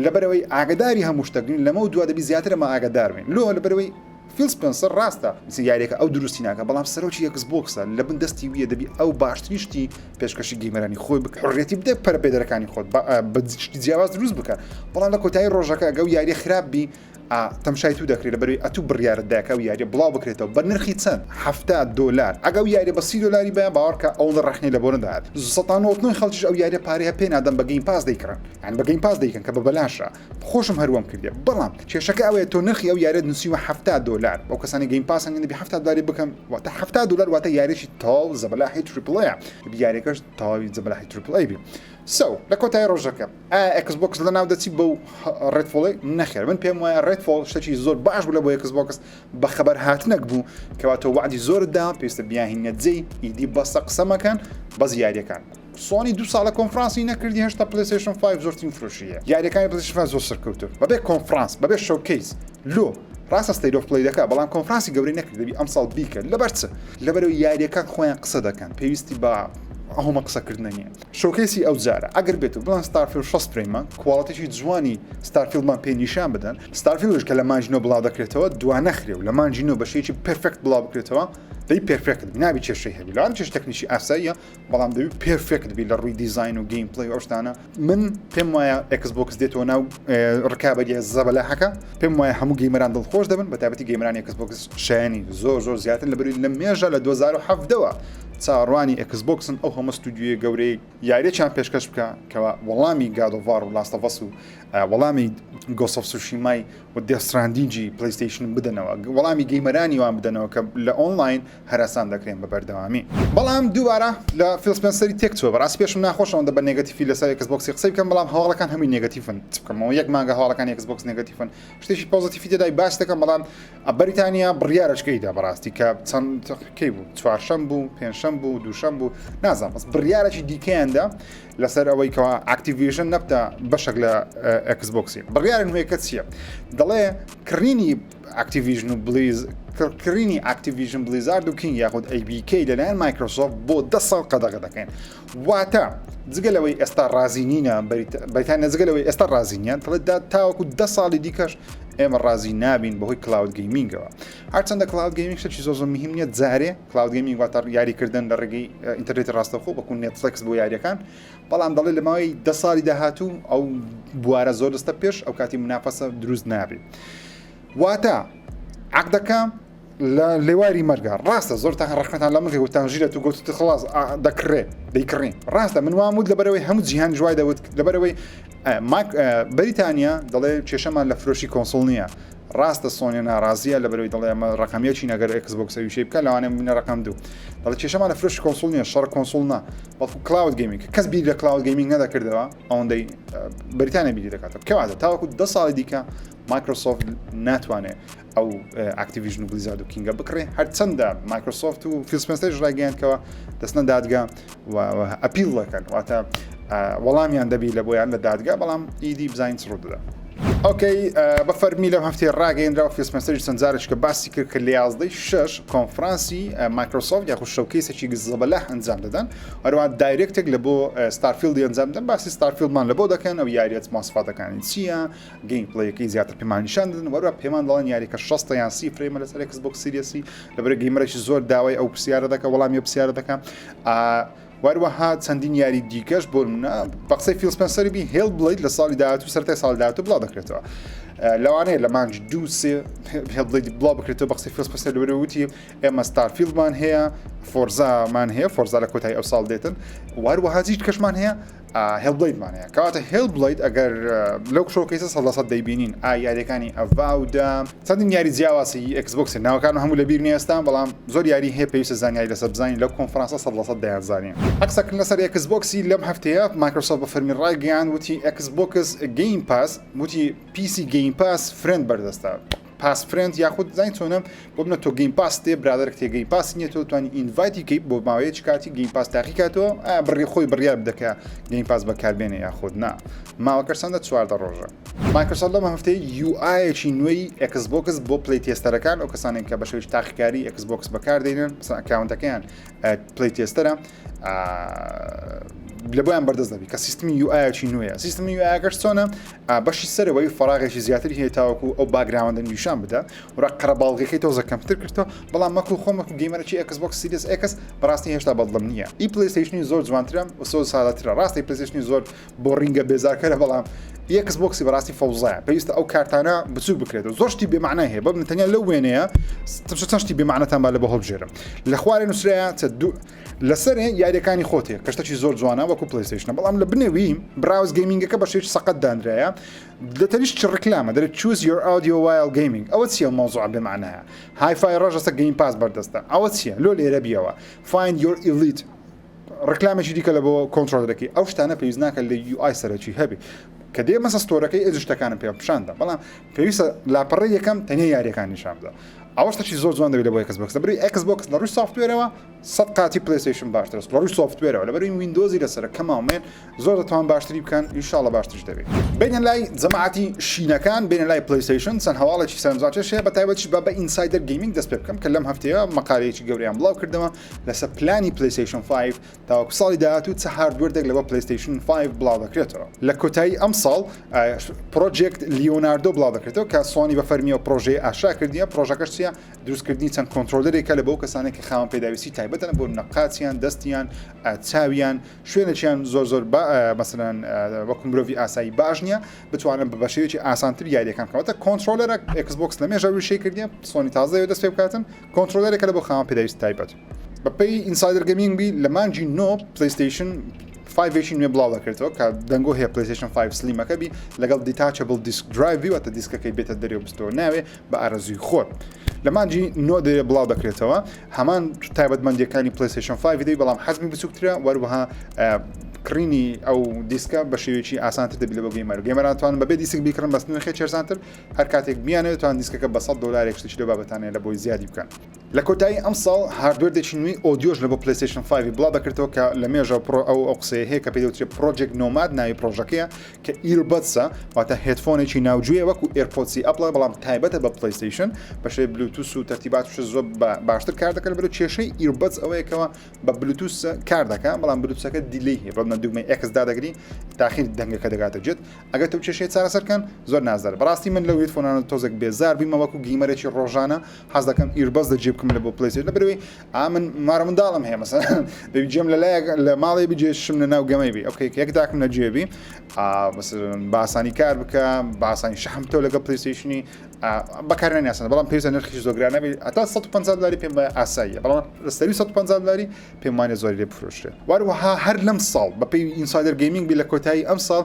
لەبەرەوەی ئاگاداری هەموو شتەگرین لەمە و دوا دەبی زیاتر ئەمە ئاگادار بین لۆ لەبەرەوەی فیل سپنسەر ڕاستە یاریەکە ئەو دروستی ناکە بەڵام سەرۆکی Xboxە لە بن دەستی ویە دەبی ئەو باشترین شتی پێشکەشی گەیمەرانی خۆی بکە حڕێتی بدە پەرپێدەرەکانی خۆت بە جیاواز دروست بکە بەڵام لە کۆتایی ڕۆژەکە ئەگەو یاری خراپبی تەمشای تو دەکرێت لەبەروی ئەتوو بڕیارت داکە و یاریە بڵاو بکرێتەوە بە نرخی چەند $70 ئەگەو یاری بە $30 بە باوەڕکە ئەو ڕخنی لە بۆ نەدات 199 خەڵکیش ئەو یاریە پارەیە پێ نادەم بە گەیم پاس دەیکڕن یان بە گەیم پاس دەیکەن کە بە بەلاشە خۆشم هەروەم کردێ بەڵام کێشەکە ئەوەیە تۆ نرخی ئەو یاریە نووسیوە $70 بەو کەسانی گەیم پاس هەنگێ دەبی $70 بکەم واتە $70 واتە یاریشی تاو زەبەلاحی تریپڵەیە یاریەکەش تاوی زەبەلاحی تریپڵەی بی لە کۆتایی ڕۆژەکە Xbox لە ناو دەچی بەو ڕێدفۆڵی نەخێر من پێم وایە ڕێدفۆڵ شتێکی زۆر باش بوو لە بۆ Xbox بە خەبەر هاتنەک بوو کەوا تۆ وعدی زۆردا پێویستە بیاهینە جێی ئیدی بەسە قسەمەکەن بە زیاریەکان سۆنی 2 ساڵە کۆنفرانسی نەکردی هێشتا پلەیستیشن 5 زۆرترین فرۆشیە یاریەکانی پلەیستیشن 5 زۆر سەرکەوتوە بەبێ کۆنفرانس بەبێ شۆکەیس لۆ ڕاستە ستەیت ئۆف پڵەی دەکات بەڵام کۆنفرانسی گەورەی نەکرد دەبی ئەمساڵ بیکە لەبەر چ لەبەرەوەی یاریەکان خۆیان قسە دەکەن پێویستی بە هەمە قسەکردنە نیە شۆکەیسی ئەو جارە ئەگەر بێت و بڵان ستارفیل 6 فریمە کوواڵەتێکی جوانی ستارفیلمان پێ نیشان بدەن ستارفیلش کە لە مانجینۆ بڵاو دەکرێتەوە دوا نەخرێ و لە مانجینۆ بە شێکی پرفکت بڵاو بکرێتەوە دەی پرفکت نابی کێشەی هەبی لەوان چێش تەکنیکی ئاساییە بەڵام دەبی پرفکت بی لە ڕووی دیزاین و گەیم پڵەی ئەو شتانە من پێم وایە Xbox دێتەوە ناو ڕکابەریە زەبەلاحەکە پێم وایە هەموو گەیمەران دڵخۆش دەبن بە تایبەتی گەیمەرانی Xbox شایانی زۆر زیاتر لەبەری لە مێژە لە 2017ەوە چاڕوانی Xboxن ئەو هەمە ستودیوی گەورەی یاریەکیان پێشکەش بکە کەوا وەڵامی God of War و Last of Us و وەڵامی Ghost of Tsushima و Death Stranding PlayStation بدەنەوە وەڵامی گەیمەرانی وان بدەنەوە کە لە ئۆنلاین هەراسان دەکرێن بە بەردەوامی بەڵام دووبارە لە فیل سپنسەری تێکچووە بەڕاستی پێشم ناخۆشەوەندە بە نێگەتیفی لەسەر Xbox قسەی بکەم بەڵام هەواڵەکان هەمووی نێگەتیفن بکەمەوە یەک مانگە هەواڵەکانی Xbox نێگەتیفن شتێکی پۆزیتیفی تێدای باش دەکەم بەڵام بەریتانیا بڕیارەشکەیدا بەڕاستی کە چەند کەی بوو چوارشەم بوو پێنجشەم بوو دووشەم بوو نازانم بەس بڕیارێکی دیکەیاندا لەسەر ئەوەی کەوا ئاکتیڤیژن نەبتە بەشێک لە Xboxی بڕیارن نوێیەکە چییە دەڵێ کڕینی ئاکتیڤیژن و بلیز کڕینی ئاکتیڤیژن بلیزارد و کینگ یاخود ABK لەلایەن مایکرۆسۆفت بۆ 10 ساڵ قەدەغە دەکەین واتە جگەلەوەی ئێستا رازینینە بەریتانیا جگەلەوەی ئێستا رازینیان دەڵێت تاوەکو 10 ساڵی دیکەش ئێمە رازی نابین بەهۆی کلاود گەیمینگەوە هەرچەندە کلاود گەیمینگ شتێکی زۆر مهم نیە جارێ کلاود گەیمینگ واتە یاریکردن لە ڕێگەی ئینتەرنێتی ڕاستەوخۆ بەکو نێتفلیکس بۆ یاریەکان بەڵام دەڵێت لە ماوەی 10 ساڵی داهاتوو ئەو بوارە زۆر دەستە پێش ئەو کاتی منافەسە دروست نابێت واتە عقدەکە لە لێواری مەرگە ڕاستە زۆر تا ڕخنتان لە مەگە وتان ژیرە تو گوت خلاص دەیکڕین ڕاستە من وامود لەبەرەوەی هەموو جیهان جوای دەوت لەبەرەوەی بەریتانیا دەڵێ کێشەمان لە فرۆشی کۆنسۆڵ نییە ڕاستە سۆنیە ناڕازیە لەبەرەوەی دەڵێ ئەمە ڕقەمیەکی نەگەر Xbox ویشەی بکە لەوانێ منە ڕقم دوو دەڵێ کێشەمان لە فرۆشی کۆنسۆڵ نییە شەڕ کۆنسۆڵ نا بەڵکو کلاود گەیمینگ کەس بیر لە کلاود گەیمینگ نەدەکردەوە ئەوەندەی بەریتانیا بیری دەکاتەوە کەواتە تاوەکو 10 ساڵی دیکە مایکرۆسۆفت ناتوانێت ئەو ئاکتیڤیژن و بلیزارد و کینگە بکڕێ هەرچەندە مایکرۆسۆفت و فیل سپنسەر ڕاگەیاندکەوە دەستنە دادگا و ئەپیل دەکەن واتە وەڵامیان دەبی لە بۆیان لە دادگا بەڵام ئیدی بزانین ڕوو دەدا اوكي بفرمي لو هفتي الراجين راو في مسج سنزارش كباسي كلي قصدي شش كونفرنسي مايكروسوفت ياخذ شوكيس شي زبلح انزام ددن وروا دايركتك لبو ستارفيلد انزام ددن بس ستارفيلد مان لبو دكان او ياريت مواصفات كان سيا جيم بلاي كي زياتر بمان شندن وروا بيمان دلان ياري كشسطه يعني سي فريم على اكس بوكس سيريسي لبر جيمرش زور داوي او بسياره دك ولا مي بسياره دك وروها چەندین یاری دیکەش بۆ منە بەقسەی فیل سپەنسەری بی هێڵ بڵیت لە ساڵی داهاتوو سەرەتای ساڵی داهاتوو بڵاو دەکرێتەوە لەوانەیە لە مانج دوو سێ هێڵ بڵیت بڵاو بکرێتەوە بەقسەی فیل سپەنسەر لەوەرە وتی ئێمە ستارفیلدمان هەیە فۆرزامان هەیە فۆرزا لە کۆتایی ئەو ساڵ دێتن وروها هیچ کەشمان هەیە هێڵ بڵیدمان هەیە کەواتە هێڵ بڵیت ئەگەر لەو شۆکەیسە 100% دەیبینین یاریەکانی ئەڤاودا چەندین یاری جیاواسی ئەکسبۆکس ناوەکان هەموو لەبیر نیە ئێستا بەڵام زۆر یاری هەیە پێویستە زانیاری لەسەر بزانین لەو کۆنفرانسە 100% دەیانزانین عکسەکردن لەسەر ئەکسبۆکسی لەم هەفتەیە مایکرۆسۆفت بە فەرمی ڕایگەیاند وتی ئەکسبۆکس گەیم پاس وتی پیسی گەیم پاس فرێند بەردەستە پاس فرند یاخود زین چۆنم بۆ بنە تۆ گەیم پاس تێ برادرێک تێ گەیم پاس نییە تۆ توانی ئینڤایتی کەیت بۆ ماوەیەکی کاتی گەیم پاس تاقی کاتەوە بڕی خۆی بڕیار بدەکە گەیم پاس بەکاربێنێ یاخود نا ماوەکەسەندە 4 ڕۆژە مایکرۆسۆفت لەم هەفتەی UI-یەکی نوێی ئەکسبۆکس بۆ پلی تێستەرەکان ئەو کەسانێک کە بە شێوەیەکی تاقیکاری ئەکسبۆکس بەکاردێنن مثلا ئەکاونتەکەیان پلی تێستەرە لە بۆیان بەردەست دەبی کە سیستمی UI-یەکی نوێیە سیستمی UI-یەکەش چۆنە بەشی سەرەوەی فەراغێکی زیاتری هەیە تاوەکو ئەو باگراوەندە نیشان بدە وڕا قەرەباڵغەکەی تۆزە کەمتر کردەوە بەڵام مەکو خۆمەکو گەیمەرێکی ئەکسبۆکس سیریس ئەکس بەڕاستی هێشتا بەدڵم نییە ئی پلەیستیشنی زۆر جوانترە و سۆ سادەترە ڕاستی پلەیستیشنی زۆر بۆ ڕینگە بێزارکەرە بەڵام ئەکسبۆکسی بەڕاستی فەوزایە پێویستە ئەو کارتانە بچوک بکرێتەوە زۆر شتی بێمعنای هەیە بەبن تەنیا لەو وێنەیە چەند شتی بێمعنەتان با لە بە هەڵبژێرم لە خوارێ نووسرایە لەسەرێ یاریەکانی خۆتێ کەشتێکی زۆر جوانە وەکو پلەیستیشنە بەڵام لە بنێوی براوز گەیمینگەکە بە شێوەیەکی سەقەت دانرایە لە تەنیشت چ ڕکلامە دەرێت choose your audio while gaming ئەوە چییە مۆزوع بێمعنەیە هایفای ڕۆژەسە گەیم پاس بەردەستە ئەوە چییە لۆ لێرە بیەوە find your elite ڕکلامێکی دیکە لە بۆ کۆنتڕۆلەکەی ئەو شتانە پێویست ناکە لە UI سەرەکی هەبی کە دێ مەسە ستۆرەکەی ئێز شتەکانم پێ پیشاندا بەڵام پێویستە لاپەڕی یەکەم تەنیا یاریەکان نیشان بدە ئەوە شتێکی زۆر جوان دەبێت لە بۆ ئەکسبۆکس دەبێت ئەکسبۆکس لە ڕووی سۆفتوێرەوە 100 قاتی پلەیستیشن باشترە لە ڕووی سۆفتوێرەوە لەبەر ویندۆزی لەسەر کەماومێن زۆر دەتوان باشتری بکەن ئینشاڵڵە باشترش دەبێت بینە لای جەماعەتی شینەکان بینە لای پلەیستیشن چەند هەواڵێکی سەرنجڕاکێش هەیە بە تایبەتیش بە ئینسایدەر گەیمینگ دەست پێ بکەم کە لەم هەفتەیە مەقالەیەکی گەورەیان بڵاو کردەوە لەسەر پلانی پلەیستیشن 5 تاوەکو ساڵی داهاتوو چه هاردوێردێک لەوە پلەیستیشن 5 بڵاو دەکرێتەوە لە کۆتایی ئەم ساڵ پرۆجێکت لیۆناردۆ بڵاو دەکرێتەوە کە سۆنی بە فەرمیەوە پرۆژەی ئاشا کردیە پرۆژەکەش چیە دروستکردنی چەند کۆنتڕۆلەرێکە لە بۆ کەسانێک کە خاوەن پێداویستی تایبەتەن بۆ نەقاچیان دەستیان چاویان شوێنێکیان زۆر مەسەلەن وەکو مرۆڤی ئاسایی باش نییە بتوانن بە بەشێوێکی ئاسانتر یاریەکان کەواتە کۆنتڕۆلەرە ئەکسبۆکس لە مێژە ڕوشەی کردیە سۆنی تازەوە دەست پێ بکاتن کۆنتڕۆلەرێکە لە بۆ خاوەن پێداویستی تایبەت بەپێی ئینسایدەر گەیمینگ بی لە مانجی نۆ پلەیستیشن 5 نوێ بڵاو دەکرێتەوە کە دەنگۆ هەیە پلەیستیشن 5 سلیمەکە بی لەگەڵ دیتاچەبل دیسک درایڤی واتە دیسکەکەی بێتە دەرێ بستەوە ناوێ بە ئارەزوی خۆر لە مانجی نۆ دەرێ بڵاو دەکرێتەوە هەمان تایبەتمەندیەکانی پلەیستیشن 5 دەی بەڵام حەزمی بچووکترە وەروەها کڕینی ئەو دیسکە بە شێوەیەکی ئاسانتر دەبێت لە بۆ گەیمەر گەیمەرانتوان بەبێ دیسک بیکڕن بەس نرخی چێرسانتر هەر کاتێک بیانێت توان دیسکەکە بە $100 شتێکی لە بابەتانەیە لە بۆی زیادی بکەن لە کۆتایی ئەم ساڵ هاردوێردێکی نوێی ئۆدیۆش لە بۆ پلەیستیشن 5 بڵاو دەکرێتەوە کە لە مێژە ئەو قسەیە هەیە کە پێی دەوترێت پرۆجێکت نۆماد ناوی پرۆژەکەیە کە ئیربەدسە واتە هێدفۆنێکی ناوجوێ وەکو ئێرپۆدسی ئەپڵە بەڵام تایبەتە بە پلەیستیشن بەشێ بلوتوس و تەرتیباتش زۆر باشتر کار دەکەن بەرەو کێشەی ئیربەدس ئەوەیەکەوە بە بلوتوس کار دەکەن بەڵام بلوتوسەکە دیلی هەیە بەڵام دوگمەی ئەکس دادەگری تاخیر دەنگەکە دەگاتە جێت ئەگەر تۆ کێشەی چارەسەرکەن زۆر نازدار بەڕاستی من لەو هێدفۆنانە تۆزێک بێزار بیمە وەکو گەیمەرێکی ڕۆژانە حەز دەکەم ئیربەدس دەجێ بکەم لە بۆ پلەیستیشن لەبەرەوەی من مارە منداڵم هەیە مەسەڵەن دەبی جێم لە ماڵێ بجێشم لە ناو گەمەی بی ئۆکەی یەک داکم لە جێبی بە ئاسانی کار بکە بە ئاسانی شەحم تۆ لەگە پلەیستیشنی بەکارێنانی ئاسان بەڵام پێویستە نرخی زۆرگران نەبێت ئەتا $150 پێم بە ئاساییە بەڵام لەسەری $150 پێم وانێ زۆری لێ بفرۆشرێت وەروەها هەر لەم ساڵ بەپێی ئینسایدەر گەیمینگ بی لە کۆتایی ئەم ساڵ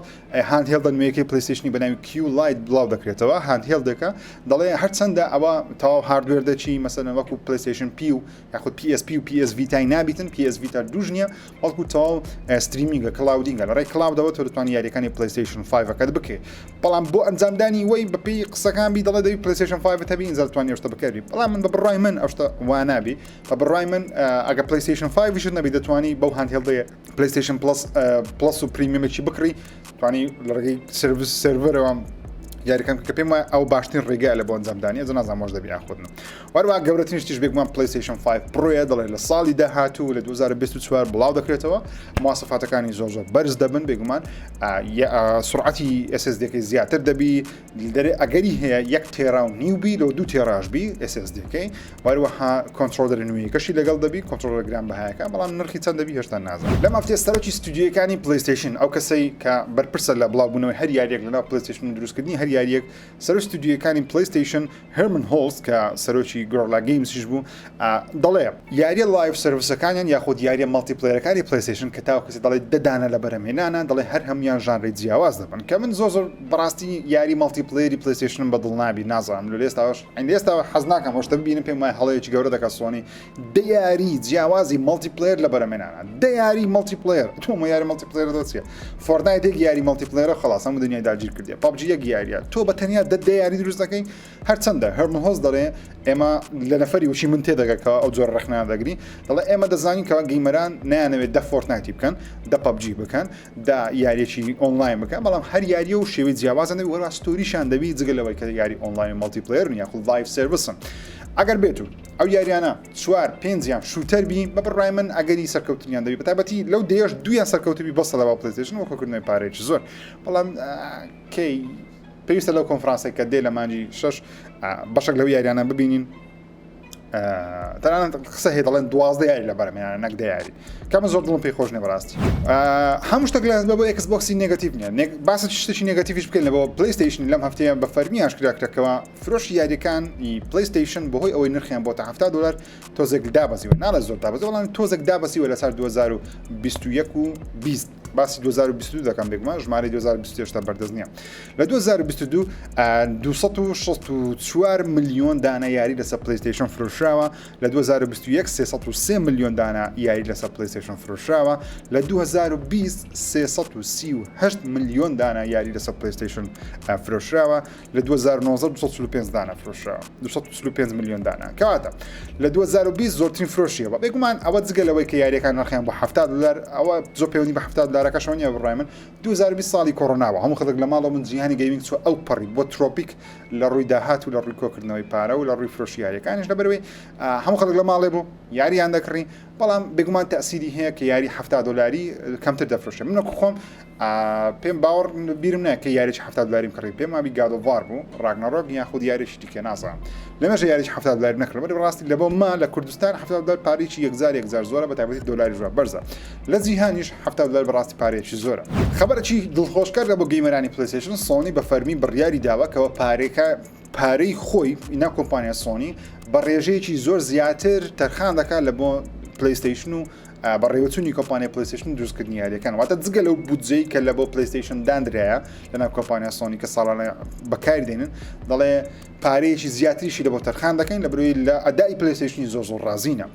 هاندهێڵدە نوێیەکەی پلەیستیشنی بەناوی Q-Lite بڵاو دەکرێتەوە هاندهێڵدەکە دەڵێ هەرچەندە ئەوە تەواو هاردوێردەکی مەسەلەن وەکو پلەیستیشن P و یاخود PSP و PS Vita نابیتن PS Vita دوژ نییە بەڵکو تەواو ستریمینگە کلاودینگە لە ڕێی کلاودەوە تۆ دەتوانانی یاریەکانی پلەیستیشن 5ەکەت بکەیت بەڵام بۆ ئەنجامدانی وەی بەپێی قسەکان بی دەڵێ دەبی پلەیستیشن 5 هەبی ئینجا دەتوانی ئەوشتە بکەری بەڵام من بە بڕای من ئەوشتە وانابی بە بڕای من ئەگە پلەیستیشن 5 شت نەبی دەتوانی بەو هاندهێڵدەیە پلەیستیشن پلس و پریمیەمێکی بکڕی توانی لە ڕێگەی سرویس سرڤەرەوە یاریەکەم کە پێم وایە ئەو باشترین ڕێگایە لە بۆ ئەنجامدانی ئەزە نازانم دەبی یاخودن وەروە گەورەترین شتیش بێگومان پلیستیشن 5 پرۆیە دەڵێ لە ساڵی داهاتوو لە 2024 بڵاو دەکرێتەوە مواصفاتەکانی زۆر بەرز دەبن بێگومان سرعەتی SSD-کەی زیاتر دەبی ئەگەری هەیە 1 تێرا و نیو بی لە 2 تێراژ بی SSD-کەی وەروەها کۆنترۆلەری نوێیەکەشی لەگەڵ دەبی کۆنترۆلەر گران بەهایەکە بەڵام نرخی چەند دەبی هێشتا نازانم لەم هەفتەیە سەرۆکی ستودیۆکانی پلیستیشن ئەو کەسەی کە بەرپرسە لە بڵاوبوونەوەی هەر یاریەک لەناو پلیستیشن دروستکردنی هەر یاریەک سەرۆک ستودیۆکانی پلیستیشن هێرمن هۆڵز کە سەرۆکی گۆرلا گەیمزیش بوو دەڵێ یاریە لایڤ سەرویسەکانیان یاخود یاریە مەڵتیپلەیەرەکانی پلیستیشن کە تاو کەسی دەڵێ دەدانە لە بەرهەمهێنانە دەڵێ هەر هەمویان ژانری جیاواز دەبن کە من زۆر بەڕاستی یاری مەڵتیپلەیەری پلیستیشن بەدڵ نابی نازانم لە ئێستا حەز ناکەم هۆشتە ببینم پێم وایە هەڵەیەکی گەورە دەکات سۆنی دیاری جیاوازی مەڵتیپلەیەر لە بەرهەمهێنانە دیاری مەڵتیپلەیەر تۆ یاری مەڵتیپلەیەر دەچێت فۆرتنایت یاری مەڵتیپلەیەرە خلاص هەموو دنیای داگیر کردی PUBG یەک یاریە تۆ بە تەنیا دە یاری دروست دەکەی هەرچەندە هەرمن هۆڵز دەڵێ ئێمە لە نەفەری وشی من تێدەگەکەوە ئەو جۆر ڕخنا دەگری دەڵێ ئێمە دەزانین کەەوە گەیمەران نایانەوێت دە فۆرتنایتی بکەن دە PUBG بکەن دا یاریەکی ئۆنلاین بکەن بەڵام هەر یاریە و شێوەی جیاوازن دەبی وەرا ستۆریشان دەبی جگەلەوەی کە یاری ئۆنلاین مەڵتیپلەیەر یاخود لایڤ سرویسن ئەگەر بێت و ئەو یاریانە چوار پێنجیان شوتەر بی بە بڕای من ئەگەری سەرکەوتنیان دەبی بەتایبەتی لەو دێش دویان سەرکەوتبی بەسە لە پلیستیشن وەکۆکردنەوەی پارێکی زۆر بەڵام کەی پێویستە لەو کۆنفرانسێک کە دێ لە مانجی 6 بەشێک لەو یاریانە ببینین تەنانەت قسە هەیە دەڵێن 12 یاری لە بەرهەمهێنانە نەک دەیاری کەمە زۆر دڵم پێی خۆش نییە بەڕاستی هەموو شتێک لە بۆ ئەکسبۆکسی نێگەتیڤ نییە باسە شتێکی نێگەتیڤش بکەین لەبەوە پلیستیشن لەم هەفتەیە بە فەرمی ئاشکراکرێتەوە فرۆشی یاریەکانی پلیستیشن بەهۆی ئەوەی نرخیان بۆتە $70 تۆزێک دابەزیوە ناڵە زۆر دابەزی بەڵام تۆزێک دابەسیوە لە سال 2021 و 20 باسی 2022 دەکەم بێگومان ژمارەی 2020 تا بەردەست نییە لە 2022 264 ملیۆن دانە یاری لەسەر پلیستیشن فرۆشراوە لە 2021 303 ملیۆن دانە یاری لەسەر پلیستیشن فرۆشراوە لە 2020 338 ملیۆن دانە یاری لەسەر پلیستیشن فرۆشراوە لە 2019 245 دانە فرۆشراوە 235 ملیۆن دانە کەواتە لە 2020 زۆرترین فرۆشیەوە بێگومان ئەوە جگەلەوەی کە یاریەکان نرخیان بۆ $70 ئەوە زۆر پەیوەندی بە $70 کەشۆنیە بڕای من 2020 ساڵی کۆڕۆناوە هەموو خەڵک لە ماڵەوە من جیهانی گەیمینگ چوە ئەو پەڕی بۆ ترۆپیک لە ڕووی داهات و لە ڕووی کۆکردنەوەی پارە و لە ڕووی فرۆشی یاریەکانیش لەبەرەوەی هەموو خەڵک لە ماڵێ بوو یاریان دەکڕی بەڵام بێگومان تەسیری هەیە کە یاری $70 کەمتر دەفرۆشێ من خۆم پێم باوەڕ بیرم نایە کە یاریی $70 کڕی پێم وابی گادۆڤار بوو ڕاگنەڕۆک یاخود یاریشی دیکە نازانم لەمەش یاریی $70 نەکڕ بەڕاستی لەبەوە ما لە کوردستان $70 پارێکی 1000 زۆرە بەتایبەتی دۆلاری ژوە بەرزە لە جیهانیش $70 بەڕاستی پارێکی زۆرە خەبەرێکی دڵخۆشکار لە بۆ گەیمەرانی پلیستیشن سۆنی بە فەرمی بڕیاری داوە کەەوە پارەی خۆی ئینا کۆمپانیا سۆنی بە ڕێژەیەکی زۆر زیاتر تەرخان دەکات لە بۆ پلیستیشن و بەڕێوەچوونی کۆمپانیا پلیستیشن دروستکردنی یاریەکان واتە جگە لەو بودجەی کە لە بۆ پلیستیشن دانرایە لەناو کۆمپانیا سۆنی کە ساڵانە بەکاردێنن دەڵێ پارەیەکی زیاتریشی لە بۆ تەرخان دەکەین لە بەرەوەی لە ئەدای پلیستیشنی زۆر ڕازینە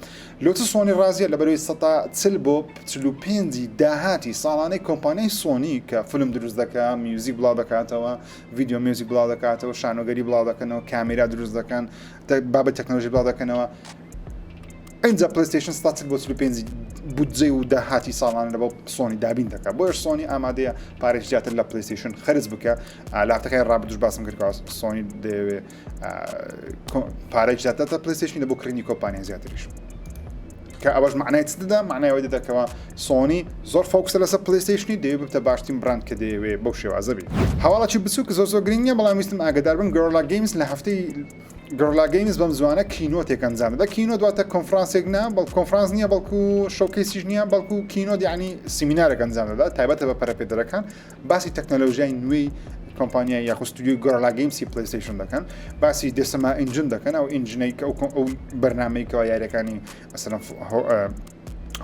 لۆتە سۆنی ڕازیە لە بەرەوەی 140 بۆ 45 داهاتی ساڵانەی کۆمپانیای سۆنی کە فلم دروست دەکات میوزیک بڵاو دەکاتەوە ڤیدیۆ میوزیک بڵاو دەکاتەوە شانۆگەری بڵاو دەکەنەوە کامێرا دروست دەکەن بابەت تەکنۆلۆژی بڵاو دەکەنەوە اینجا پلیستیشن 145 بودجێ و داهاتی ساڵانە لە بۆ سۆنی دابین دەکات بۆش سۆنی ئامادەیە پارێک زیاتر لە پلیستیشن خەرج بکە لافتەکەی ڕابردوش باسم کرد سۆنی دەوێت پارێک زیاتر تا پلیستیشنی لە بۆ کڕینی کۆمپانیا زیاتریش کە ئەوەش معنای چ دەدا معنای دەکەوە سۆنی زۆر فۆکس لەسەر پلیستیشنی دەوێت بتە باشترین براند کە دەیەوێت بەو شێوازە بێت هەواڵەکی بچووک زۆر گرنگە بەڵام ویستم ئاگادار بن گۆرلا گەیمز لە هەفتەی گۆرلا گەیمز بەم زوانە کینۆتێک ئەنجام دەدا کینۆ دواتە کۆنفرانسێک نا بەڵکو کۆنفرانس نییە بەڵکو شۆکەیسیش نییە بەڵکو کینۆ یعنی سیمینارێک ئەنجام دەدا تایبەتە بە پەرەپێدەرەکان باسی تەکنۆلۆژیای نوێی کۆمپانیای یاخود ستودیۆی گۆرلا گەیمسی پلیستیشن دەکەن باسی دەسەما ئینجن دەکەن ئەو ئینجنەی کە ئەو بەرنامەیەکەوە یاریەکانی مەسەڵەن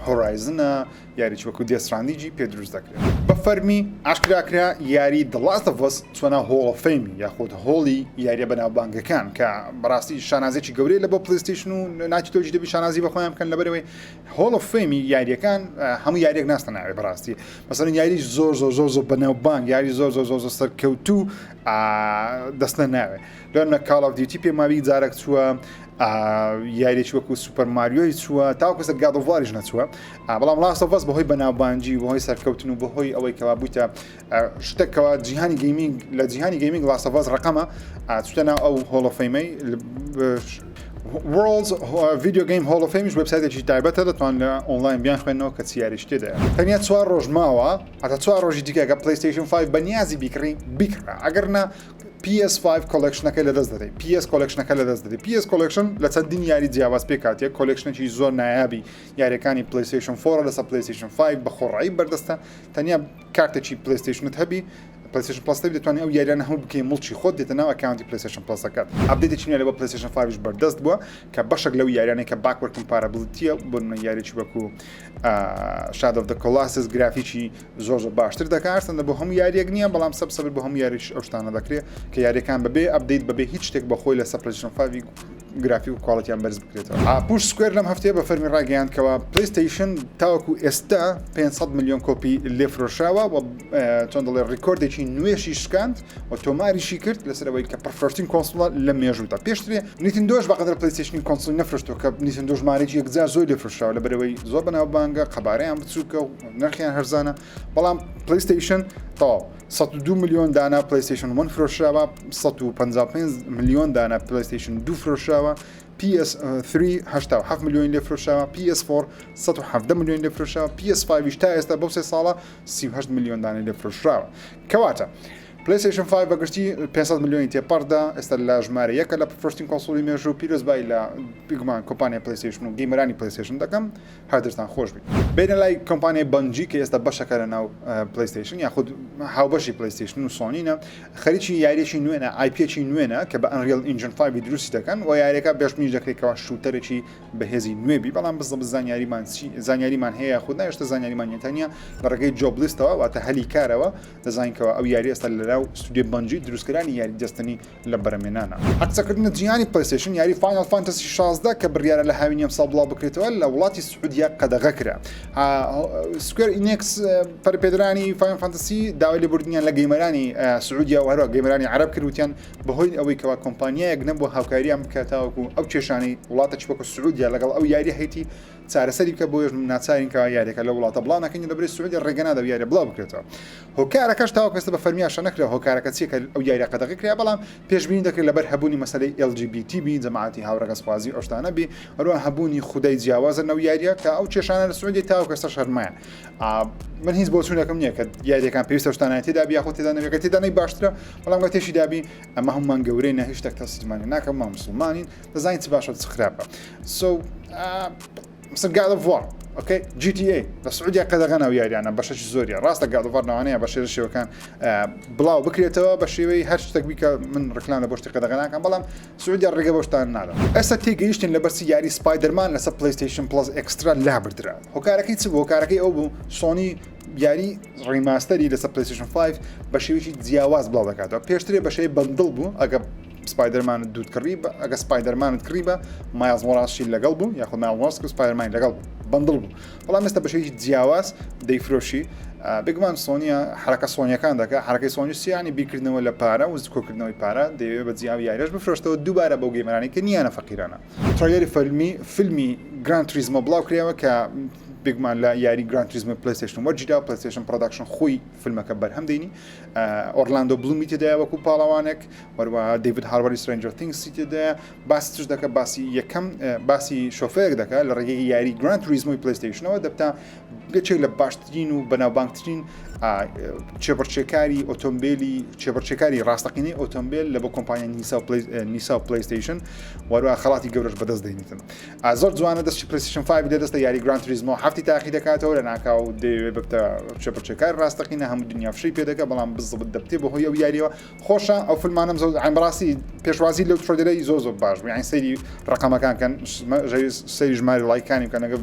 هۆرایزنە یاریی وەکو دێستراندیجی پێ دروست دەکرێت بە فەرمی ئاشکراکرا یاری The Last of Us چۆنە هۆڵ ئۆف فەیمی یاخود هۆڵی یاریە بەناوبانگەکان کە بەڕاستی شانازێکی گەورەی لە بۆ پلیستیشن و ناچی تۆجی دەبی شانازی بەخۆیان بکەن لەبەرەوەی هۆڵ ئۆف فەیمی یاریەکان هەموو یاریەک ناستە ناوێ بەڕاستی مەسەڵەن یاریش زۆر بەناوبانگ یاری زۆر سەرکەوتوو دەستە ناوێ لەنە کاڵ ئۆف دیوتی پێماوی جارێک چووە یاریێکی وەکو سوپەر ماریۆی چووە تاوەکوسە گاد ئۆف واریش نەچووە بەڵام لاست ئۆف ئەس بەهۆی بەناوبانجی بەهۆی سەرکەوتن و بەهۆی ئەوەی کەوا بوویتە شتێکەوە جیهانی گەیمینگ لە جیهانی گەیمینگ لاست ئۆف ئەس ڕقەمە چوتە ناو ئەو هۆڵ ئۆف فەیمەی World's Video Game Hall of Fame وبسایتێکی تایبەتە دەتوان لە ئۆنلاین بیان خوێنەوە کە چیاریش تێدایە تەنیا 4 ڕۆژ ماوە هەتا 4 ڕۆژی دیکە کە PlayStation 5 بەنیازی بیکڕا ئەگەرنا PS5 کۆلێکشنەکە لەدەست دەدەیت PS کۆلێکشنەکە لەدەست دەدەیت PS کۆلێکشن لە چەندین یاری جیاواز پێ کاتێک کۆلێکشنێکی زۆر نایابی یاریەکانی PlayStation 4 لەسەر PlayStation 5 بە خۆڕایی بەردەستە تەنیا کارتێکی PlayStationت هەبی PlayStation Plus دەتوانێت ئەو یاریانە هەموو بکەی مڵچی خۆت دێتە ناو ئەکاونتی PlayStation Plus ئەکات ئەپدێتێکی نوێ لە بۆ PlayStation 5 بەردەست بووە کە بەشێک لەو یاریانەی کە backward compatibility بۆ یاریێکی وەکو Shadow of the Colossus گرافیکی زۆر باشتر دەکات هەستن بۆ هەموو یاریەک نییە بەڵام سەبسەبر بۆ هەموو یاریش ئەو شتانە دەکرێت کە یاریەکان بەبێ ئەپدێت بەبێ هیچ شتێک بەخۆی لە PlayStation 5 گرافی و کواڵەتیان بەرز بکرێتەوە پوش سکوێر لەم هەفتەیە بە فەرمی ڕاگەیاندکەوە PlayStation تاوەکو ئێستا 500 میلیۆن کۆپی لێفرۆشاوە و چۆن دەڵێ ڕیکۆردێکی نوێشی شکاند و تۆماریشی کرد لەسەرەوەی کە پرفەرتین کۆنسۆڵە لە مێژووتە پێشترێ نیتندۆش بەقەدر PlayStation کۆنسۆڵی نەفرۆشتەوە کە نیتندۆ ژمارەی یەکجار زۆر لێفرۆشاوە لەبەرەوەی زۆر بەناوبانگە قەبارەیان بچووکە و نرخیان هەرزانە بەڵام PlayStation تاو 102 میلیۆن دانا PlayStation 1 فرۆشراوە 155 میلیۆن دانا PlayStation 2 فرۆشراوە PS3 87 میلیۆن لێ فرۆشاوە PS4 117 میلیۆن لێ فرۆشاوە PS5 تا ئێستا بەو سێ ساڵە 38 میلیۆن دانە لێ فرۆشراوە کەواتە PlayStation 5 بەگشتی 500 میلیۆنی تێپەردا ئێستا لە ژمارە یەکە لە فرۆشتین کۆنسۆڵی مێژوو پیرۆزبای لە بیگمان کۆمپانیای PlayStation و گەیمەرانی PlayStation دەکەم هەردەستان خۆش بێت بینە لای کۆمپانیای بەنجی کە ئێستا بەشەکە لە ناو PlayStation یاخود هاوبەشی PlayStation و سۆنینە خەریکی یاریێکی نوێنە IPێکی نوێنە کە بە Unreal Engine 5 دروستی دەکەن و یاریەکە بێشمیر دەکرێتەوە شوتەرێکی بەهێزی نوێبی بەڵام بزڵ زانیاریمان هەیە خود نایشتە زانیاریمان یەتەنیا بە ڕێگەی جۆبلیستەوە واتە هەلی کارەوە دەزانکەوە ئەو یاری ئێستا لەناو ستودیۆ بەنجی دروستکرانی یاری دەستنی لە بەرەمێنانە عکسەکردنە جیهانی PlayStation یاری Final Fantasy 16 کە بڕیارە لە هاوینیم ساڵ بڵاو بکرێتەوە لە وڵاتی سعودیا قەدەغە کرا سکوێر ئینێکس پەرپێدرانی Final Fantasy داوای لێبوردنیان لە گەیمەرانی سعودیا و هەروە گەیمەرانی عەرەب کردوتیان بەهۆی ئەوەی کەوا کۆمپانیایەک نەبووە هاوکاریان بکاتاوەکو ئەو کێشانەی وڵاتە وەکو سعودیا لەگەڵ ئەو یاری هەیتی چارەسەری بکە بۆ ناچارین کەوا یاریەکە لە وڵاتە بڵاو نەکەین لەبەرەی سعودیا ڕێگەنادا یاری بڵاو بکرێتەوە هۆکارەکەش تاوەکو ئێستا بە فەرمیاشە نەکرێ هۆکارەکە چیە کە ئەو یاری قەدەغە کرا بەڵام پێشبینی دەکرێت لەبەر هەبوونی مەسەلەی LGBT بی جەماعەتی هاوڕەگەسپازی ئەو شتانە بی هەروە هەبوونی خودای جیاوازە نەو یاریە کە ئەو کێشانە لە سعودی تاوەکو ئێستا شەرمایە من هیچ بۆ چوونەکەم نییە کە یاریەکان پێویستە شتانە تێدا بی یاخود تێدا نەبێت کە تێدانەی باشترە بەڵام کە تێشی دابی ئەمە هەمومان گەورەی نە هیچ شتێک تەسلیمانی ناکەم ما مسلمانین دەزانین چ باشە چ خراپە مثل God of War اوكي GTA لە سعودیا قەدەغە ناو یاریانە بەشەی زۆریە ڕاستە God of War ناوانەیە بە شێوەکان بڵاو بکرێتەوە بە شێوەی هەر شتێک بیکە من ڕکلام لە بۆ شتی قەدەغە ناکەم بەڵام سعودیا ڕێگە بۆ شتان نادەم ئێستا تێگەیشتن لە بەرسی یاری سپایدەرمان لەسەر PlayStation Plus Extra لا بردرا هۆکارەکەی چ بوو هۆکارەکەی ئەو بوو سۆنی یاری ڕیماستەری لەسەر PlayStation 5 بە شێوەیەکی جیاواز بڵاو دەکاتەوە پێشترێ بە شێوەی بەندڵ بوو ئەگە سپایدەرمانت دوود کڕیبە ئەگە سپایدەرمانت کڕیبە مایلز مۆرالسی لەگەڵ بوو یاخود مایلز مۆرالس و سپایدەرمان لەگەڵ بوو بەندڵ بوو بەڵام ئێستا بە شێوەیەکی جیاواز دەیفرۆشی بگمان سۆنیە حرەکە سۆنیەکان دەکات حرەکەی سۆنی سیانی بیرکردنەوە لە پارە و زکۆکردنەوەی پارە دەیەوێت بە جیاوی یاریش بفرۆشتەوە دووبارە بەو گەیمەرانی کە نیانە فەقیرانە تڕۆیەری فیلمی گراند توریزمۆ بڵاو کراوە کە بگمان لە یاری گراند توریزمە PlayStation وەرجیدا PlayStation پرۆداکشن خۆی فیلمەکە بەرهەم دێنی ئۆرلاندۆ بلومی تێدایە وەکو پاڵەوانێک وەروەها دیڤید هاربەری سترێنجەر تینگسی تێدایە باسی تر دەکە باسی یەکەم باسی شۆفێرێک دەکات لە ڕێگەی یاری گراند توریزمۆی PlayStationەوە دەبتا بێچێک لە باشترین و بەناوبانگترین چێبەرچێکاری ئۆتۆمبیلی چێبەرچێکاری ڕاستەقینەی ئۆتۆمبیل لە بۆ کۆمپانیای نیسا و PlayStation وەروە خەڵاتی گەورەش بەدەست دێنیتن زۆر جوانە دەستی PlayStation 5 دەستە یاری گراند توریزمۆ هەفتی تاقی دەکاتەوە لە ناکاو دەوێت بکتە چێبەرچێکاری ڕاستەقینە هەموو دنیا فشەی پێ دەکات بەڵام بزبط دەبتێ بەهۆی ئەو یاریەوە خۆشە ئەو فیلمانم زۆر ئەمڕاستی پێشوازی لەو تڕۆدەرەی زۆر باش یعنی سەیری ڕقەمەکان کەن سەیری ژماری لایکانی بکەن ئەگە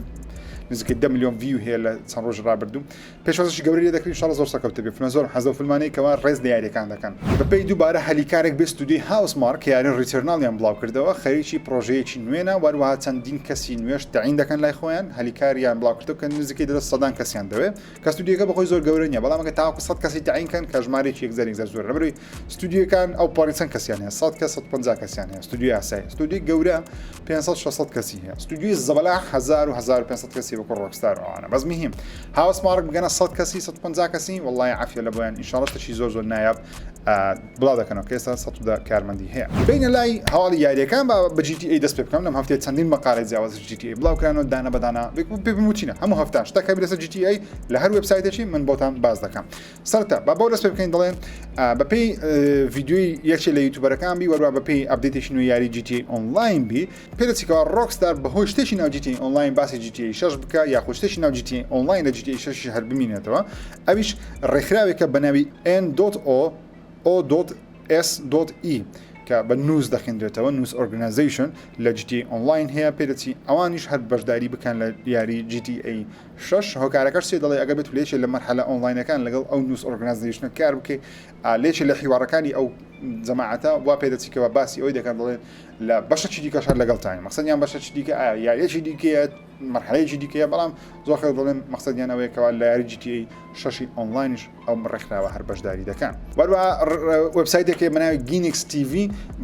نزیکەی 10 میلیۆن ویو هەیە لە چەند ڕۆژ ڕابردوو پێشوازش گەورەی دەکرێت ان شاء الله زۆر سەکەوتە بێ فلان زۆر حەزە و فیلمانەی کەوا ڕێز لە یاریەکان دەکەن بەپێی دووبارە هەلیکارێک بێ ستودیۆی هاوس مارک یاری ریترنالیان بڵاو کردەوە خەریکی پرۆژەیەکی نوێنە وەروەها چەندین کەسی نوێش تعین دەکەن لای خۆیان هەلیکاریان بڵاو کردەوە کە نزیکەی دەست سەدان کەسیان دەوێت کە ستودیۆکە بەخۆی زۆر گەورە نیە بەڵام ئەگە تاوەکو 100 کەسی تعین کەن کە ژمارەیەکی یەکزار زۆر لەبەرەوەی ستودیۆکان ئەو پاڕی چەند کەسیان هەیە 100 کەس 150 کەسیان هەیە ستودیۆی ئاسایی ستودیۆی گەورە 500 600 کەسی هەیە ستودیۆی زەبەلاح 1000 و 1500 کەسی وەکو ڕۆکستار ئەوانە بەس مهم هاوس مارک بگەنە 100 کەسی 150 کەسی والله عافیە لە بۆیان ان شاء الله تشی زۆر نایاب بڵاو دەکەنەوە کە ئێستا 100 کارمەندی هەیە بینە لای هەواڵی یاریەکان بە GTA دەست پێ بکەم لەم هەفتەیە چەندین مەقالەی جیاواز GTA بڵاو کراونەوە دانا بەدانا پێ بموچینە هەموو هەفتان شتەکە لەسەر GTA لە هەر وێبسایتێکی من بۆتان باز دەکەم سەرتا با بەو دەست پێ بکەین دەڵێن بەپێی ڤیدیۆی یەکێ لە یوتیوبەرەکان بی وەروە بەپێی ئەپدێتێکی نوێی یاری GTA ئۆنلاین بی پێدەچیکەوە ڕۆکستار بەهۆی شتێکی ناو GTA ئۆنلاین باسی GTA 6 بکە یا شتێکی ناو GTA ئۆنلاین لە GTA 6 هەر بمینێتەوە ئەویش ڕێکخراوێکە بە ناوی n.o.s.e کە بە نووس دەخێنرێتەوە نووس ئۆرگنایزیشن لە GTA ئۆنلاین هەیە پێدەچی ئەوانیش هەر بەشداری بکەن لە یاری GTA 6 هۆکارەکەش سێ دەڵێ ئەگە بێت لێچێ لە مەرحەلە ئۆنلاینەکان لەگەڵ ئەو نووس ئۆرگنایزیشنە کار بکەیت لێچێ لە حیوارەکانی ئەو جەماعەتە وا پێدەچیکەوە باسی ئەوی دەکەن دەڵێن لە بەشەی دیکەش هەر لەگەڵ تاین مەقسەدیان بەشەی دیکە یاریەکی دیکەیە مرحلەیەکی دیکەیە بەڵام زۆر خەڵک دەڵێن مەقسەدیان ئەوەیەکەوە لە یاری GTA 6 ئۆنلاینش ئەو ڕێکخراوە هەر بەشداری دەکەن وەروە وێبسایتێکی بەناوی گینکس TV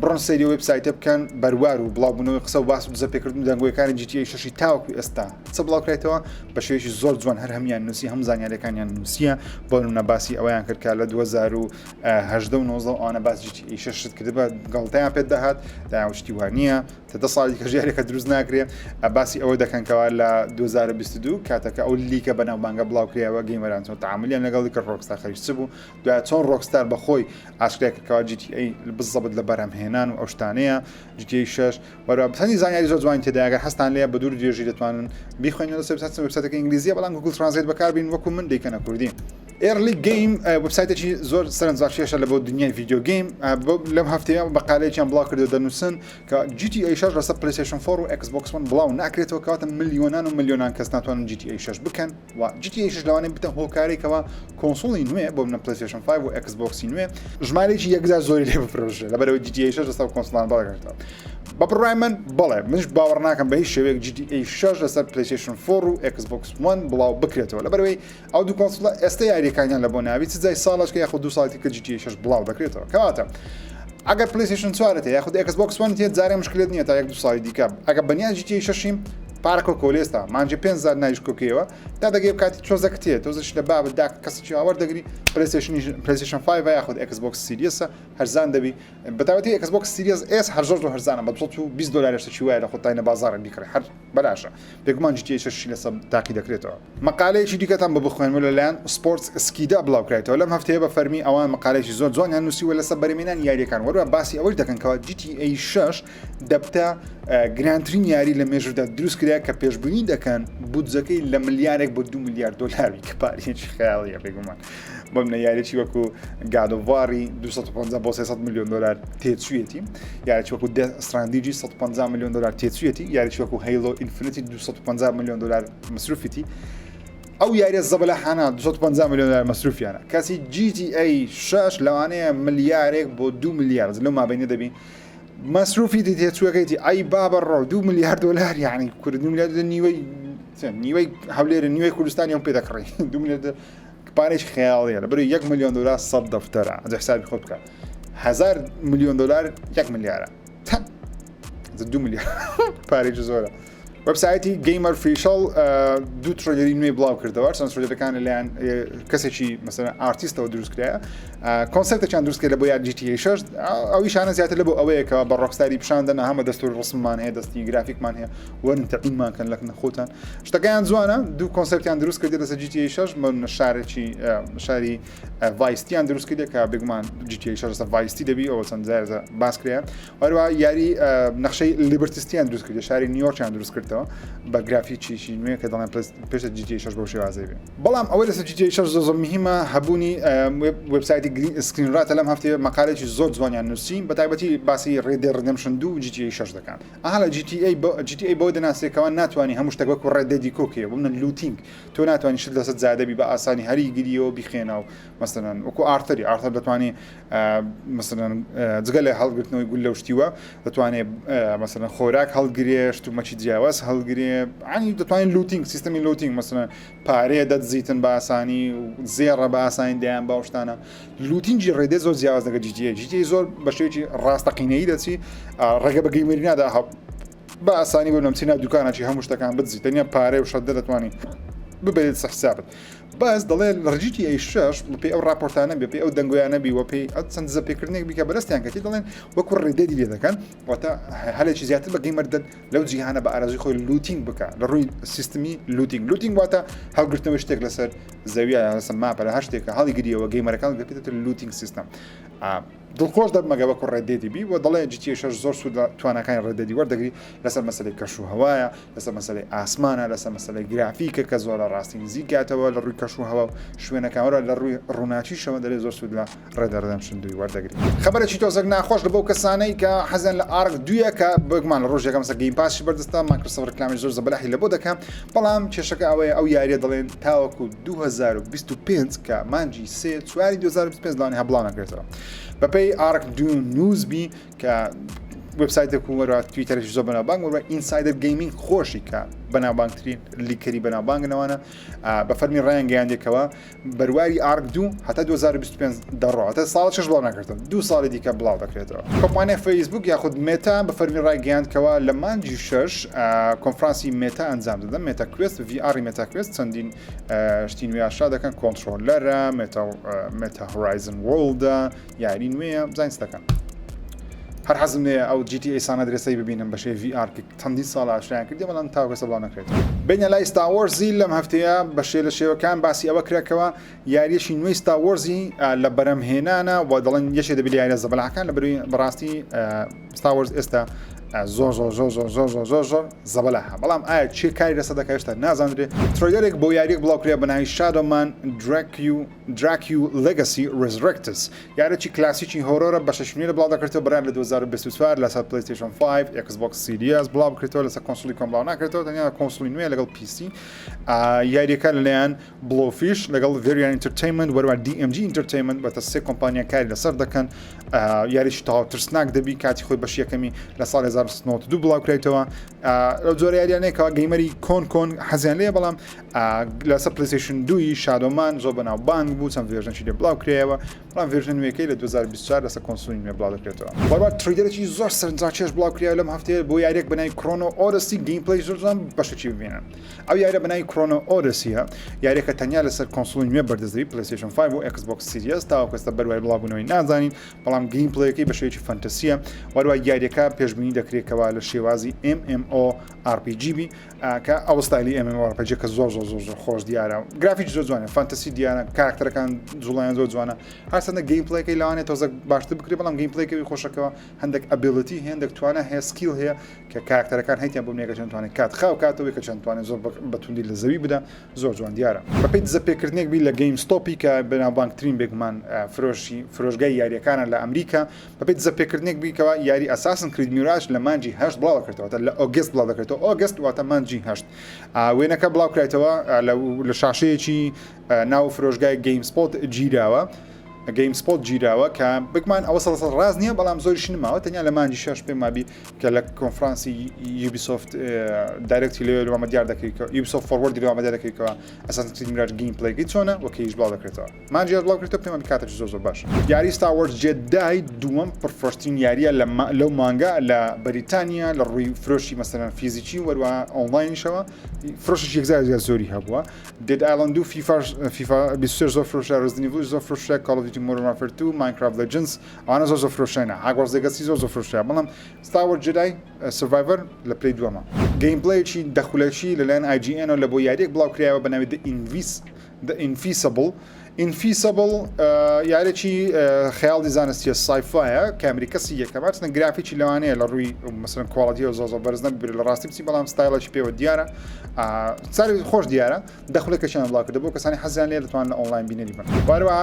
بڕۆن سەیری وێبسایتە بکەن بەروار و بڵاوبوونەوەی قسە و باس و دزەپێکردن دەنگۆیەکانی GTA 6 تاوەکو ئێستا چ بڵاوکرێتەوە بە شێوەیەکی زۆر جوان هەر هەمیان نووسی هەم زانیاریەکانیان نووسیە بۆ نمونە باسی ئەویان کرد کە لە 2018 و 19 ئەوانە باس GTA 6 کردبە گەڵتەیان پێ دەهات داوشتی وانە تا 10 ساڵی کە ژیارێکە دروست ناکرێت باسی ئەوە دەکەنکەوە لە 2022 کاتەکە ئەو لیکە بەناو بانگە بڵاوکرێەوە گەیمەران چۆن تعاملیان لەگەڵی کە ڕۆکستار خەریچ بوو دوای چۆن ڕۆکستار بەخۆی ئاشکرێکەوە GTA بزەبت لە بەرهەمهێنان و ئەو شتانەیە GTA 6 وەروە بەسەنی زانیاری زۆر جوانی تێداگەر هەستان لێ بە دوور درێژی دەتوانن بیخوێنەوە لە وێبسایتەکە ئینگلیزیە بەڵام گوگل ترانسلیت بەکاربین وەکو من دەیکەنە کوردی Early Game وبسایتێکی زۆر سەرنجڕاکێشە لە بۆ دنیای ڤیدیۆ گیم لەم هەفتەیە بەقالەیەکیان بڵاو کردو دەنووسن کە GTA 6 لەسەر PlayStation 4 و Xbox One بڵاو ناکرێتەوە کەواتە ملیۆنان و ملیۆنان کەس ناتوانن GTA 6 بکەن و GTA 6 لەوانەیە بتە هۆکارێکەوە کۆنسۆڵی نوێ بۆ منە PlayStation 5 و Xboxی نوێ ژمارەیەکی یەکجار زۆری لێ بفرۆشێ لەبەرەوەی GTA 6 لەسەر کۆنسۆڵان بەڵێکردەوە بە بڕای من بەڵێ منش باوەڕ ناکەم بە هیچ شێوەیەک GTA 6 لەسەر PlayStation 4 و Xbox One بڵاو بکرێتەوە لەبەرەوەی ئەو دوو کۆنسۆڵە ئێستا یاریەکانیان لە بۆ ناوی چ جای ساڵش کە یاخود 2 ساڵی کە GTA 6 بڵاو دەکرێتەوە کەواتە ئەگەر PlayStation 4 یاخود Xbox One تێت جارێ مشکلت نییە تا 1-2 ساڵی دیکە ئەگە بەنیان GTA 6 پارەکە کۆلێستا مانجی 5,000 نایش کۆکەوە تا دەگەی کاتی چۆزەکتێت تۆزش لە بابە دا کەسێکی ئاوەر دەگری PlayStation 5 یاخود Xbox Series هەرزان دەبی بەتاوەتی Xbox Series S هەر زۆر هەرزانە بە $20 شتێکی وایە لە خۆتاینە بازارە بیکڕێ هەر بەلاشە پێگومان GTA 6 لەسەر تاقی دەکرێتەوە مەقالەیەکی دیکەتان بە بخوێنەوە لەلایەن سپۆرتس سکیدا بڵاوکرێتەوە لەم هەفتەیە بە فەرمی ئەوان مەقالەیەکی زۆر جوانیان نووسیوە لەسەر بەرهەمهێنان یاریەکان وەروە باسی ئەوەی دەکەنکەوە GTA 6 دەبتە گرانترین یاری لە مێژوودا دروست کرا کە پێشبینی دەکەن بودجەکەی لە ملیارێک بۆ 2 میلیارد دلاری کە پارێکی خەیاڵیە بێگومان بۆ منە یاریی وەکو گادۆڤاری 250 بۆ 300 میلیۆن دلار تێچوویەتی یاریی وەکو ئەستراندیجی 150 میلیۆن دلار تێچوویەتی یاریی وەکو هەیلۆ ئینفینیتی 250 میلیۆن دلار مەسروفیتی ئەو یاریە زەبەلاحانە 250 میلیۆن دلار مەسروفیانە کەسی GTA 6 لەوانەیە ملیارێک بۆ 2 میلیارد لەو مابینە دەبین مەسروفی تێچووەکەیتی ئای بابەڕۆ 2 میلیارد دلار یعنی کورد 2 میلیارد نیوەی هەولێرە نیوەی کوردستانی ئەم پێ دەکڕی 2 میلیارد پارێکی خەیاڵیە لەبەر 1 میلیۆن دلار 100 دەفتەرە ئەجە حسابی خۆت بکە 1000 میلیۆن دلار 1 میلیارە 2 میلیارد پارێکی زۆرە وبسایتی گەیمەر فیشڵ دوو ترۆلەری نوێی بڵاو کردەوە چەند ترۆلەکان لەلایەن کەسێکی مەسەلەن ئارتیستەوە دروست کرایە کۆنسەپتێکیان دروست کرد لە بۆ یار GTA 6 ئەویشانە زیاتر لە بۆ ئەوەیەکەوە بە ڕۆکستاری پیشاندەنا هەمە دەستوری ڕسممان هەیە دەستی گرافیکمان هەیە وەرن تەقینمان کەن لەکنە خۆتان شتەکەیان جوانە دوو کۆنسەپتیان دروست کردێت لەسەر GTA 6 من شارێکی شاری ڤایستیان دروست کردێت کە بگومان GTA 6 لەسەر ڤایستی دەبی ئەوە چەند جارە باس کرایە وەروە یاری نەخشەی لیبرتیستیان دروست کردێت شاری نیویۆرکیان دروست کرد کردێتەوە بە گرافیکیشی نوێ کە دەڵێن پێش GTA 6 بەو شێوازەی بێ بەڵام ئەوە لەسەر GTA 6 زۆر مهمە هەبوونی وبسایتی سکرین ڕات لەم هەفتەیە مەقالێکی زۆر جوانیان نووسین بە تایبەتی باسی Red Dead Redemption 2 و GTA 6 دەکەن ئاها لە GTA بۆ دەناسێکەوە ناتوانانی هەموو شتێک وەکو Red Dead کۆکێ بۆ منە لوتینگ تۆ ناتوانانی شت لەسەر زیادەبی بە ئاسانی هەری گریەوە بیخێنە و مەسەلەن وەکو ئارتەر دەتوانێت مەسەلەن جگە لە هەڵگرتنەوەی گول لەو شتیوە دەتوانێت مەسەلەن خۆراک هەڵگرێشت و مەچی جیاواز هەڵگرێ عنی دەتوانین لوتینگ سیستەمی لوتینگ مەسەلەن پارەیە دەدزیتن بە ئاسانی و زێڕە بە ئاسانی دەیان باو شتانە لوتینگی ڕێدێ زۆر جیاواز دەگە GTA زۆر بە شێوەیەکی ڕاستەقینەیی دەچی ڕێگە بە گەیمەری نادا بە ئاسانی بۆ نەمچینە دوکانێکی هەموو شتەکان بدزیت تەنیا پارەی و شەدە دەتوانین ببێت حسابت باز دەڵێ لە GTA 6 بەپێی ئەو راپۆرتانە بێ پێی ئەو دەنگۆیانە بی وەپێی ئەو چەند زەپێکردنێک بیکە بەدەستیان کەتی دەڵێن وەکو ڕێدێدی لێ دەکەن واتە هەلێکی زیاتر بە گەیمەردن لەو جیهانە بە ئارازوی خۆی لوتینگ بکە لە ڕووی سیستمی لوتینگ واتە هەڵگرتنەوە شتێک لەسەر زەویە لەسەر ماپە لە هەشتێکە هەڵی گریەوە گەیمەرەکان دەپێتێتە لوتینگ سیستم دڵخۆش دەبمەگە وەکو ڕێدێدی بی و دەڵێ GTA 6 زۆر سوود توانەکانی ڕێدێدی وەردەگری لەسەر مەسەلەی کەش و هەوایە لەسەر مەسەلەی ئاسمانە لەسەر مەسەلەی گرافیکە کە زۆر ڕاستی نزیکاتەوە لە ڕووی کەش و هەوا شوێنەکانەوە لە ڕووی ڕووناچیشەوە دەڵێ زۆر سوود لە Red Dead Redemption 2 وەردەگری خبرێکی تۆزێک ناخۆش لە بەو کەسانەی کە حەزیان لە ئارک 2 کە بگمان لە ڕۆژێکە مەسە گەیم پاسی بەردەستە مایکرۆسۆفت ڕکلامی زۆر زەبەلاحی لە بۆ دەکەم بەڵام کێشەکە ئەوەیە ئەو یاریە دەڵێن تاوەکو 2025 کە مانجی 3/4/2025 لەوانەیە هەبڵاو نەکرێتەوە بەپێی ئارک 2 نووزبی کە وبسایتێک وەرە تویتەرێکی زۆر بەناوبانگ وەرە ئینسایدر گەیمینگ خۆشی کە بەناوبانگترین لیکەری بەناوبانگنەوەنە بە فەرمی ڕایان گەیاندێکەوە بەرواری ئارک 2 هەتا 2025 دەڕۆتە ساڵ 6 بڵاو ناکردن 2 ساڵی دیکە بڵاو دەکرێتەوە کۆمپانیای فەیسبوک یاخود مێتا بە فەرمی ڕای گەیاندکەوە لە مانجی 6 کۆنفرانسی مێتا ئەنجام دەدەن مێتا کوێست VR مێتا کوێست چەندین شتی نوێ ئاشا دەکەن کۆنترۆلەرە مێتا هۆرایزن وۆڵدە یاری نوێیە زانستەکەن هەر حەزم نەیە ئەو GTA سانە درێسەی ببینم بە شێوەی VR چەندی ساڵ ئاشتیان کردی بەڵام تاوەکەسە بڵاو نەکرێتەوە بینە لای Star Wars لەم هەفتەیە بە شێوە لە شێوەکان باسی ئەوە کراکەوە یاریەکی نوێی Star Wars لە بەرەمهێنانە و دەڵێن یەکێ دەبێت یاریە زەبەلاحەکان لە بەڕاستی Star Wars ئێستا زۆر زەبەلاحە بەڵام ئایا چێ کاری لەسەر دەکات هێشتا نازانرێ ترۆیلێک بۆ یاریەک بڵاوکرێ بەناوی Shadowman Dracula Legacy Resurrectus یارێکی کلاسیکی هۆرۆرە بە 6 لە بڵاو دەکرێتەوە بەران لە 2024 لەسەر PlayStation 5 Xbox Series بڵاو بکرێتەوە لەسەر کۆنسۆلی کۆم بڵاو ناکرێتەوە تەنیا کۆنسۆلی نوێ لەگەڵ PC یاریەکە لەلایەن Blowfish لەگەڵ Variant Entertainment وەروە DMG Entertainment بەتە سێ کۆمپانیا کاری لەسەر دەکەن یاریشی تەواو ترسناک دەبی کاتی خۆی بەش یەکەمی لە ساڵ 1992 بڵاوکرێتەوە لەو جۆرە یاریانەیەکەوە گەیمەری کۆن حەزیان لێ بەڵام لەسەر PlayStation 2 شادۆمان زۆر بەناوبانگ بوو چەند ڤێرژنی لێ بڵاوکرێەوە بەڵام ڤێرژن نوێیەکەی لە 2024 لەسەر کۆنسۆلی نوێ بڵاو دەکرێتەوە وەروە تریلەرێکی زۆر سەرنجاکێش بڵاوکرێەوە لەم هەفتەیە بۆ یاریەک بەناوی Chrono Odyssey گەیمپڵەی زۆر جوان بەشێکی ببینن ئەو یاریە بەناوی Chrono Odysseyە یاریەکە تەنیا لەسەر کۆنسۆلی نوێ بەردەستدەوی PlayStation 5 و Xbox Series تاوەکەستە بەروای بڵاوبوونەوەی نازانین بەڵام گەیمپڵەیەکەی بە شێوەیەکی فەنتەسیە وەروە یاریەکە پێشبینی دەکرێتەوە لە شێوازی MMORPG بی کە ئەو ستایلی MMORPG کە زۆر خۆش دیارە گرافیک زۆر جوانە فانتەسی دیارە کاراکتەرەکان جوڵیان زۆر جوانە هەرچەندە گەیمپڵەیەکەی لەوانێت تۆزە باشتر بکرێت بەڵام گەیمپڵەیەکەوی خۆشەکەەوە هەندێک ئەبیلیتی هەندێک توانە هەیە سکیل هەیە کە کاراکتەرەکان هەیتیان بۆ نیەکە چەند توانێت کات خاو کاتەوەی کە چەند توانێت زۆر بەتوندی لە زەوی بدە زۆر جوان دیارە بەپێی دزەپێکردنێک بی لە گەیمستۆپی کە بەناوبانگترین بێگومان فرۆشگای یاریەکانە لە ئەمریکا بەپێی دزەپێکردنێک بیکەوە یاری ئەساسن کرید میراژ لە مانجی 8 بڵاو دەکرێتەوە لە ئۆگست بڵاو دەکرێتەوە ئۆگست واتە مانجی 8 وێنەکە بڵاو کرێتەوە لە شاشەیەکی ناو فرۆشگای گەیمسپۆت گیراوە گەیمسپۆت گیراوە کە بگمان ئەوە سەڵ ڕاز نییە بەڵام زۆریش نماوە تەنیا لە مانجی 6 پێم مابی کە لە کۆنفرانسی یوبیسۆفت دایرەکتی لێ لەوامە دیار دەکەیتەوە یوبیسۆفت فۆروەردی لەوامە دیار دەکەیتەوە ئەساسن کرید میراژ گەیمپڵەیەکی چۆنە وەکەیش بڵاو دەکرێتەوە مانجی بڵاو کرێتەوە پێم کاتێکی زۆر باش یاری Star Wars Jedi دووەم پرفرۆشترین یاریە لەو مانگا لە بەریتانیا لە ڕووی فرۆشی مەسەلەن فیزیکی وەروە ئۆنلاینیشەوە فرۆشی یەکزار زۆری هەبووە Dead Island 2 FIFA 26 زۆر فرۆشە Resident Evil زۆر فرۆشە Call of Duty Modern Warfare 2 Minecraft Legends ئەوانە زۆر فرۆشەنە Hogwarts Legacy زۆر فرۆشە بەڵام Star Wars Jedi Survivor لە پلەی دووەمە گەیمپڵەیەکی دەخولەکی لەلایەن IGN و لە بۆ یاریەک بڵاوکرایەوە بەناوی The Invisible انفيسبل یاریکی خیال دیزانستی سایفایە کە ئەمریکەسی یەکەمات گرافیکی لەوانەیە لە ڕووی مثلا کواڵیتی و زۆ بەرز نەبێت لە ڕاستی بچی بەڵام ستایلەکی پێوە دیارە ساری خۆش دیارە دەخولەکەشیان بڵاو کردە بۆ کەسانی حەزیان لێ دەتوانن لە ئۆنلاین بینێری بن وارەوە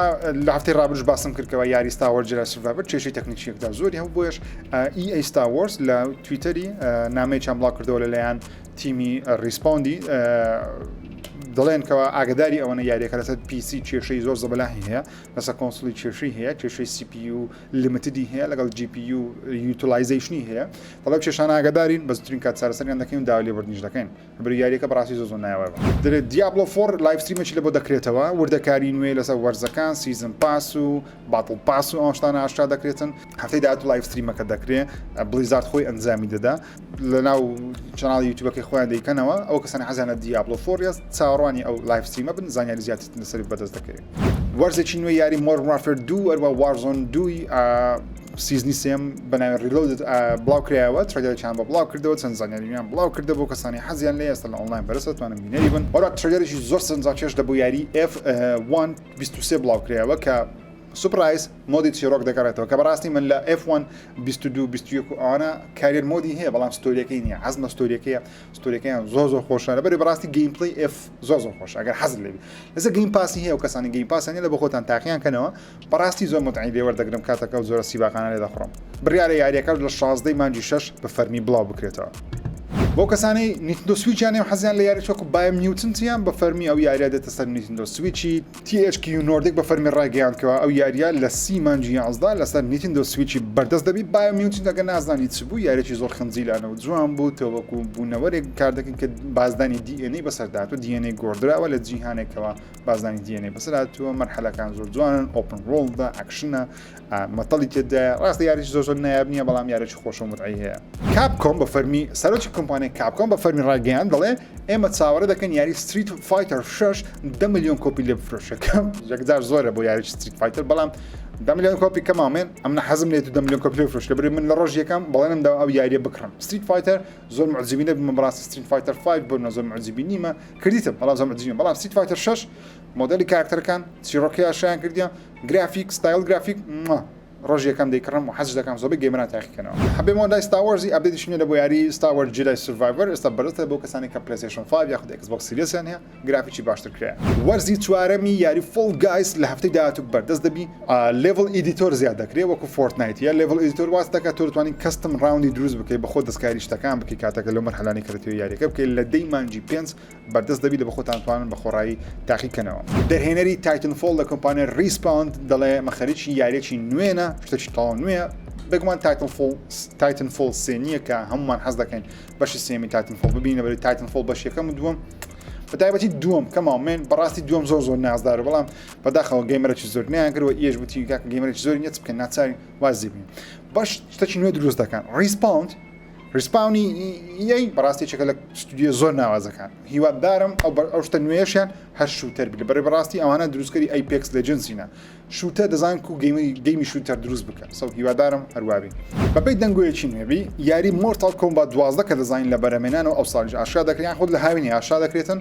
لە هەفتەی ڕابردوش باسم کردەوە یاری Star Wars Jedi Survivor کێشەی تەکنیکیەکدا زۆری هەبوو بۆیش EA Star Wars لە تویتەری نامەیەکیان بڵاو کردەوە لەلایەن تیمی ریسپۆندی دەڵێن کەەوە ئاگداری ئەوەنە یاریەکە لەسەر PC کێشەی زۆر زەبەلاهی هەیە لەسەر کۆنسڵی کێشەی هەیە کێشەی CPU لیمتدی هەیە لەگەڵ GPU یوتیلایزیشنی هەیە بەڵام کێشانە ئاگدارین بەزترین کات چارەسەریان دەکەین داوا لێبوردنیش دەکەین بەر یاریەکە بەڕاستی زۆر نایەوە دەرێت دیابلۆ 4 لایڤ ستریمێکی لە بۆ دەکرێتەوە وردەکاری نوێ لەسەر وەرزەکان سیزن پاس و باتڵ پاس و ئەوشتانە ئاشتا دەکرێتن هەفتەی داهات و لایڤ ستریمەکە دەکرێت بلیزارد خۆی ئەنجامی دەدا لەناو چەناڵی یوتیوبەکەی خۆیان دەیکەنەوە ئەو کەسانی حەزیانە دیابلۆ 4 چاوەڕوانی ئەو لایڤ ستریمە بن زانیاری زیاتر لەسەری بەدەست دەکەوێت وەرزێکی نوێی یاری Modern Warfare 2 هەروە Warzone 2 سیزنی سێم بەناوی ریلۆد بڵاو کرایەوە ترێلەرێکیان بە بڵاو کردەوە چەند زانیاریان بڵاو کردە بۆ کەسانی حەزیان لێ ئێستا لە ئۆنلاین بەرزە توانن بینێری بن وەرە ترێلەرێکی زۆر سەرنجاکێش دەبوو یاری F1 23 بڵاو کرایەوە کە سوپرایز مۆدی چیرۆک دەکەڕێتەوە کە بەڕاستی من لە F1 22 21 ئەوانە کارێر مۆدی هەیە بەڵام ستۆریەکەی نییە حەز لە ستۆریەکەیان زۆر خۆشە لەبەری بەڕاستی گەیم پڵی F زۆر خۆش ئەگەر حەزت لێبی لەسەر گەیم پاسی هەیە و کەسانی گەیم پاسانی لە بۆ خۆتان تاقییان کەنەوە بەڕاستی زۆر متعی لێوەردەگرم کاتەکە و زۆرە سیباقانە لێ دەخڕم بڕیارە یاریەکەش لە 16 مانگی 6 بە فەرمی بڵاو بکرێتەوە بۆ کەسانی نیتندۆ سویچیان حەزیان لە یاری چۆک بایم نیوتنیان بە فەرمی ئەو یاریە دێتە سەر نیتندۆ سویچی THQ نۆردێک بە فەرمی ڕاگەیاندکەوە ئەو یاریە لە 30 مانگی 11 لەسەر نیتندۆ سویچی بەردەست دەبی بایم نیوتن دەگە نازانی چ بوو یارێکی زۆر خەنجیلانەوە جوان بوو تەوەکو بوونەوەرێک کار دەکەن کە بازدانی DNA بەسەردات و DNA گۆڕدراوە لە جیهانێکەوە بازدانی DNA بەسەراتوە مەرحەلەکان زۆر جوانن ئۆپن ڕۆڵدا ئەکشنە مەتەڵی تێدا ڕاستی یاریی زۆر نایاب نییە بەڵام یارێکی خۆش و متعی هەیە کاپکۆم بە فەرمی سەرۆکی کۆمپانیای کاپکۆم بە فەرمی ڕاگەیان دەڵێ ئێمە چاوەڕە دەکەن یاری ستریت فایتەر 6 10 میلیۆن کۆپی لێ بفرۆشەکەم یەکجار زۆرە بۆ یاریی ستریت فایتەر بەڵام 10 میلیۆن کۆپی کەمامێن ئەم حەزم لێت 10 میلیۆن کۆپی لێ بفرۆش لەبەر من لە ڕۆژ یەکەم بەڵێنمدا ئەو یاریە بکڕم ستریت فایتەر زۆر معجبینە بمە بەڕاستی ستریت فایتەر 5 بۆ زۆر معجبی نیمە کردیتم بەڵام زۆر معجبین بەڵام ستریت فایتەر 6 مۆدەلی کارکتەرەکان چیرۆکی ئاشیان کردیان گرافیک ستایل گرافیک ڕۆژ یەکەم دەیکڕم و حەز دەکەم زۆر گەیمەران تاقیکەنەوە هەبێ مۆدای Star Wars ئەپدێتیش لە بۆ یاری Star Wars Jedi Survivor ئێستا بەرزتە بۆ کەسانی کە PlayStation 5 یاخود Xbox Series هەیە گرافیکی باشتر کرایە وەرزی چوارەمی یاری Fall Guys لە هەفتەی داهاتوو بەردەست دەبی level editor زیاد دەکرێت وەکو Fortnite یا level editor واز دەکات تۆ دەتوانین custom round دروست بکەیت بە خۆ دەستکاری شتەکان بکەی کاتەکە لەو مەرحەلانی کردەوە یاریەکە بکەیت لە 10 مانگی 5 بەردەست دەبی لە بە خۆتان توانن بە خۆڕایی تاقیکەنەوە دەرهێنەری Titanfall لە کۆمپانیای Respawn دەڵێ مەخەریکی یاریەکی نوێنە شتێکی تاڵ نوێ بگومان Titanfall سێنیە کە هەمومان حەز دەکەین بەشی سێمی Titanfall ببینە بەری Titanfall بەش یەکەم و دووەم بەتایبەتی دووەم کەماومێن بەڕاستی دووەم زۆر نازدار بەڵام بەداخەوە گەیمەرێکی زۆر نیان کردەوە ئێش بوتی کاکە گەیمەرێکی زۆری نییە بکەن ناچاری وازی بین باش شتێکی نوێ دروست دەکەن ریسپاونی یەی بەڕاستی چەکە لە ستودیۆ زۆر ناوازەکان هیوادارم ئەو شتە نوێشیان هەر شوتەر بێت بەڕێ بەڕاستی ئەوانە دروستکەری Apex Legends شوتە دەزان و گەیمی شوتەر دروست بکەن سەو هیوادارم هەروابی بەپەی دەنگۆیەکی نوێبی یاری Mortal Kombat 12 کە دەزانین لە بەرەمێنانەوە ئەو ساڵی ئاشا دەکرێن خۆت لە هاوینی ئاشا دەکرێتن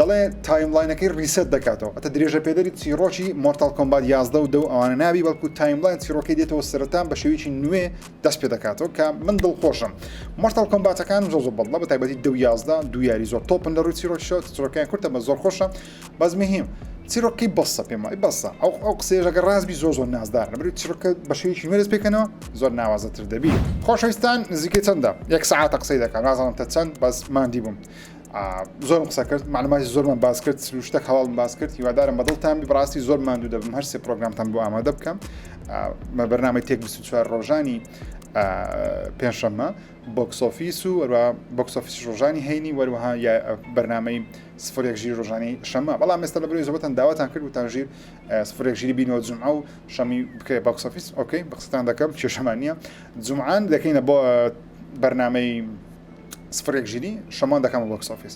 دەڵێ تایملاینەکەی ریسەت دەکاتەوە ئەتە درێژە پێدەری چیرۆکی Mortal Kombat 11 و 2 ئەوانە نابی بەڵکو تایملاین چیرۆکەی دێتەوە سەرەتان بە شێوەیەکی نوێ دەست پێ دەکاتەوە کە من دڵخۆشم Mortal Kombatەکان زۆر بەڵە بە تایبەتی 2 دو یاری زۆر تۆپن لە ڕووی چیرۆکیان کورتە بە زۆر خۆشە بەس مهم چیرۆکی بەسە پێمە بەسە ئەو قسەیەژەکە ڕازبی زۆر نازدار نەبێت چیرۆکە بە شێوەیەکی نوێ دەست پێکەنەوە زۆر ناوازەتر دەبی خۆشەویستان نزیکەی چەندە 1 ساعت قسەی دەکەم نازانم تا چەند بەس ماندی بووم زۆرم قسە کرد معلوماتی زۆرمان باز کرد شتێک هەواڵم باز کرد هیوادارم بەدڵتان بی بەڕاستی زۆر ماندوو دەبم هەر سێ پرۆگرامتان بۆ ئامادە بکەم بەرنامەی تێک 24 ڕۆژانی پێنجشەممە بۆکسۆفیس و وەروە بۆکسۆفیس ڕۆژانی هەینی وەروەها بەرنامەی سفرێک ژیر ڕۆژانی شەمە بەڵام ئێستا لە بەروی زۆبەتان داواتان کرد وتان ژیر سفرێک ژیری بینەوە جومعە و شەمی بکەیت بۆکسۆفیس ئۆکەی بەقسەتان دەکەم کێشەمان نییە جومعان دەکەینە بۆ بەرنامەی سفرێک ژیری شەمان دەکەم بۆکسۆفیس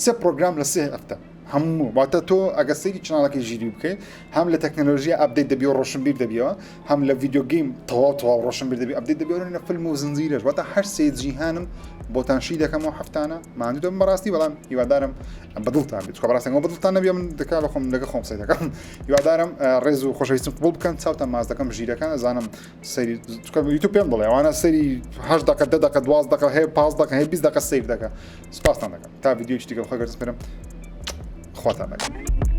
سێ پرۆگرام لە سێ هەفتە هەموو واتە تۆ ئەگە سەیری چناڵەکەی ژیری بکەیت هەم لە تەکنەلۆژیا ئەپدەیت دەبی و ڕۆشنبیر دەبیەوە هەم لە ڤیدیۆ گەیم تەواو ڕۆشنبیر دەبی ئەپدەیت دەبیێنە فیلم و زنجیرەش واتە هەر سێ جیهانم بۆتانشی دەکەمەوە هەفتانە ماندوو بەڕاستی بەڵام هیوادارم بەدڵتان بێت بەڕاستەوە بەدڵتان نەبێ من دەکا لە خۆم لەگە خۆم سەی دەکەم هیوادارم ڕێز و خۆشەویستم قبول بکەن چاوتان ماز دەکەم ژیرەکان ئەزانم سەیری یوتیوب پێم دەڵێ ئەوانە سەری 8 دقه 10 دقه 12 دقه هەیە 5 دقه هەیە 20 دقه سەیر دەکە سپاستان دەکەم تا ڤیدیۆی دیکە بخەگەر سپێرم خواتان دەکەم